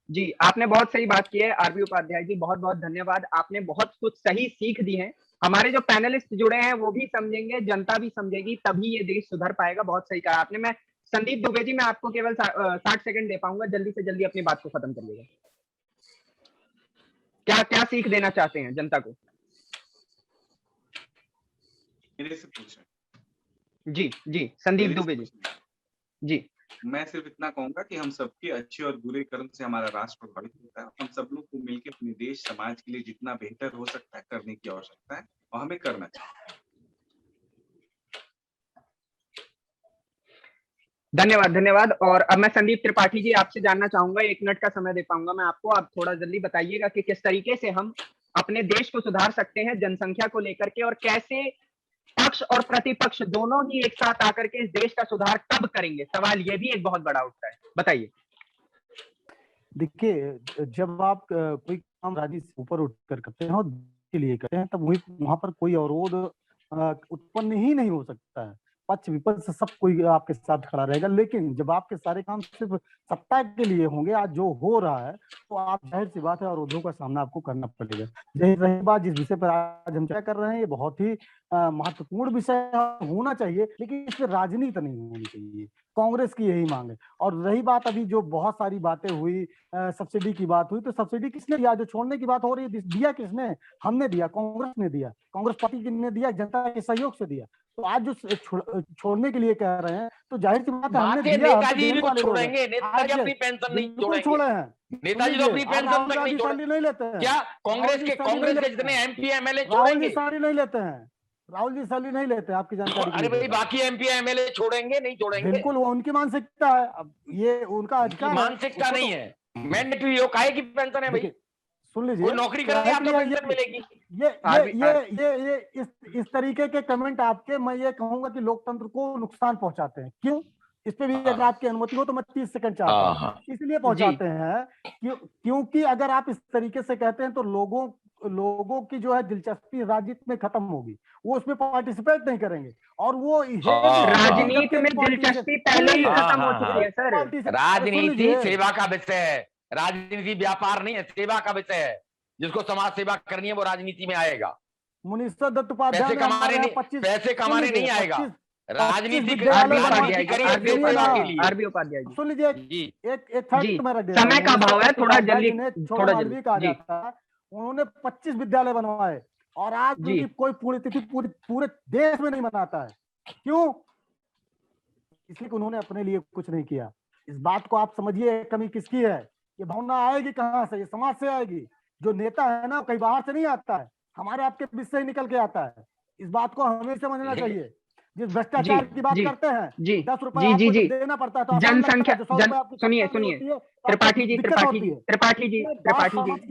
जी, आपने बहुत सही बात की है आरबी उपाध्याय जी, बहुत बहुत धन्यवाद। आपने बहुत कुछ सही सीख दी है। हमारे जो पैनलिस्ट जुड़े हैं वो भी समझेंगे, जनता भी समझेगी, तभी ये देश सुधर पाएगा। बहुत सही कहा आपने। मैं संदीप दुबे जी, मैं आपको केवल 60 सेकंड दे पाऊंगा, जल्दी से जल्दी अपनी बात को खत्म करिएगा। क्या सीख देना चाहते हैं जनता को? मेरे से पूछें। जी संदीप दुबे जी। मैं सिर्फ इतना कहूंगा कि हम सबके अच्छे और बुरे कर्म से हमारा राष्ट्र प्रभावित होता है। हम सब लोग को मिलकर अपने देश समाज के लिए जितना बेहतर हो सकता है करने की आवश्यकता है और हमें करना चाहिए। धन्यवाद। और अब मैं संदीप त्रिपाठी जी आपसे जानना चाहूंगा, 1 मिनट का समय दे पाऊंगा मैं आपको। आप थोड़ा जल्दी बताइएगा कि किस तरीके से हम अपने देश को सुधार सकते हैं जनसंख्या को लेकर के, और कैसे पक्ष और प्रतिपक्ष दोनों ही एक साथ आकर के इस देश का सुधार कब करेंगे? सवाल ये भी एक बहुत बड़ा उठता है, बताइए। देखिए, जब आप कोई काम राजनीति से ऊपर उठकर करते हैं और के लिए करते हैं, तब वहां पर कोई अवरोध उत्पन्न ही नहीं हो सकता है। पक्ष विपक्ष से सब कोई आपके साथ खड़ा रहेगा, लेकिन जब आपके सारे काम सिर्फ सत्ता के लिए होंगे, आज जो हो रहा है, तो आप जाहिर सी बात है अवरोधों का सामना आपको करना पड़ेगा। रही बात जिस विषय पर आज हम चर्चा कर रहे हैं, ये बहुत ही महत्वपूर्ण विषय होना चाहिए, लेकिन इस पर राजनीति नहीं होनी चाहिए। कांग्रेस की यही मांग है। और रही बात अभी जो बहुत सारी बातें हुई, सब्सिडी की बात हुई, तो सब्सिडी किसने दिया? जो छोड़ने की बात हो रही है, दिया किसने? हमने दिया, कांग्रेस ने दिया, कांग्रेस पार्टी ने दिया, जनता के सहयोग से दिया। तो आज जो छोड़ने के लिए कह रहे हैं, तो जाहिर सी बात है हमने दिया। नेताजी भी छोड़ेंगे, नेताजी अपनी पेंशन नहीं छोड़े हैं, नेताजी तो अपनी पेंशन तक नहीं लेते हैं। क्या कांग्रेस के जितने एमपी एमएलए छोड़ेंगे? सारी नहीं लेते हैं, राहुल जी सैलरी नहीं लेते, आपकी जानकारी। अरे भाई, बाकी एमपी एमएलए छोड़ेंगे नहीं छोड़ेंगे? बिल्कुल, वो उनकी मानसिकता है, अब ये उनका अधिकार है। मानसिकता नहीं है, मैंडेटरी हो, काहे की पेंशन है भाई? सुन लीजिए, कोई नौकरी करने आपको पेंशन मिलेगी। ये इस तरीके के कमेंट आपके, मैं ये कहूंगा कि लोकतंत्र को नुकसान पहुंचाते हैं। क्यों? इस पे भी अगर आपकी अनुमति हो तो मैं 30 सेकंड चाहता हूँ। इसलिए पहुंचाते हैं क्योंकि अगर आप इस तरीके से कहते हैं तो लोगों की जो है दिलचस्पी राजनीति में खत्म होगी, वो उसमें पार्टिसिपेट नहीं करेंगे, और वो राजनीति में दिलचस्पी पहले ही खत्म हो चुकी है सर। राजनीति सेवा का विषय है, राजनीति व्यापार नहीं है, सेवा का विषय है। जिसको समाज सेवा करनी है वो राजनीति में आएगा। मुनीश्वर दत्त उपाध्याय पैसे कमाने नहीं आएगा, राजनीतिक आरबी उपाध्याय जी, सुन लीजिए, एक फैक्ट मैं रख देता हूं, समय का भाव है, थोड़ा जल्दी कहा जाता है। उन्होंने 25 विद्यालय बनवाए और आज उनकी कोई पुण्यतिथि पूरे देश में नहीं मनाता है। क्यों? इसलिए उन्होंने अपने लिए कुछ नहीं किया। इस बात को आप समझिए, कमी किसकी है? ये भावना आएगी कहां से? ये समाज से आएगी। जो नेता है ना, कहीं बाहर से नहीं आता है, हमारे आपके बीच से ही निकल के आता है। इस बात को हमें समझना चाहिए। जिस भ्रष्टाचार की बात करते हैं, 10 रुपए देना पड़ता है तो जनसंख्या, सुनिए त्रिपाठी जी,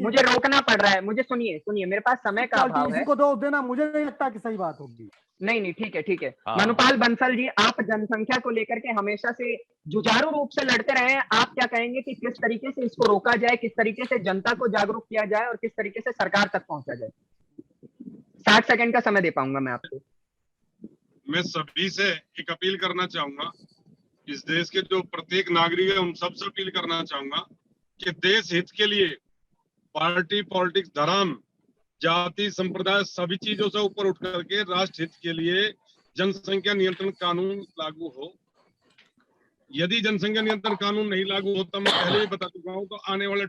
मुझे रोकना पड़ रहा है, मुझे सुनिए, मेरे पास समय का अभाव है। को दोष देना मुझे नहीं लगता कि सही बात होगी। नहीं, ठीक है। मनुपाल बंसल जी, आप जनसंख्या को लेकर के हमेशा से जुझारू रूप से लड़ते रहे हैं। आप क्या कहेंगे कि किस तरीके से इसको रोका जाए, किस तरीके से जनता को जागरूक किया जाए और किस तरीके से सरकार तक पहुंचा जाए? 60 सेकंड का समय दे पाऊंगा मैं आपको। मैं सभी से एक अपील करना चाहूंगा, इस देश के जो प्रत्येक नागरिक है उन सबसे अपील करना चाहूंगा कि देश हित के लिए पार्टी, पॉलिटिक्स, धर्म, जाति, संप्रदाय सभी चीजों से ऊपर उठ करके राष्ट्र हित के लिए जनसंख्या नियंत्रण कानून लागू हो। यदि जनसंख्या नियंत्रण कानून नहीं लागू होता, मैं पहले ही बता चुका हूं, तो आने वाले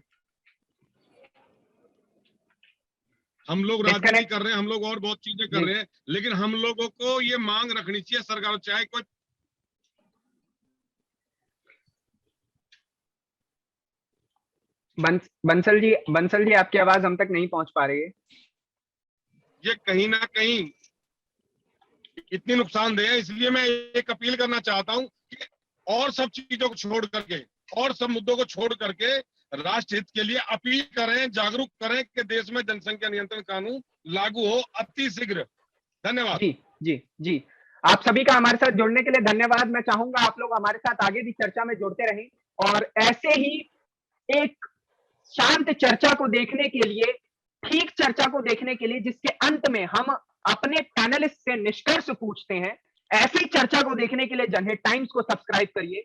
हम लोग राजनीति कर रहे हैं, हम लोग और बहुत चीजें कर रहे हैं, लेकिन हम लोगों को ये मांग रखनी चाहिए सरकार, चाहे कोई बंसल जी आपकी आवाज हम तक नहीं पहुंच पा रही है। ये कहीं ना कहीं इतनी नुकसानदेह है। इसलिए मैं एक अपील करना चाहता हूं कि और सब चीजों को छोड़ करके, और सब मुद्दों को छोड़ करके राष्ट्र हित के लिए अपील करें, जागरूक करें कि देश में जनसंख्या नियंत्रण कानून लागू हो अति शीघ्र। धन्यवाद। जी, आप सभी का हमारे साथ जुड़ने के लिए धन्यवाद। मैं चाहूंगा आप लोग हमारे साथ आगे भी चर्चा में जुड़ते रहें, और ऐसे ही एक शांत चर्चा को देखने के लिए, ठीक चर्चा को देखने के लिए, जिसके अंत में हम अपने पैनलिस्ट से निष्कर्ष पूछते हैं, ऐसी चर्चा को देखने के लिए जनहित टाइम्स को सब्सक्राइब करिए।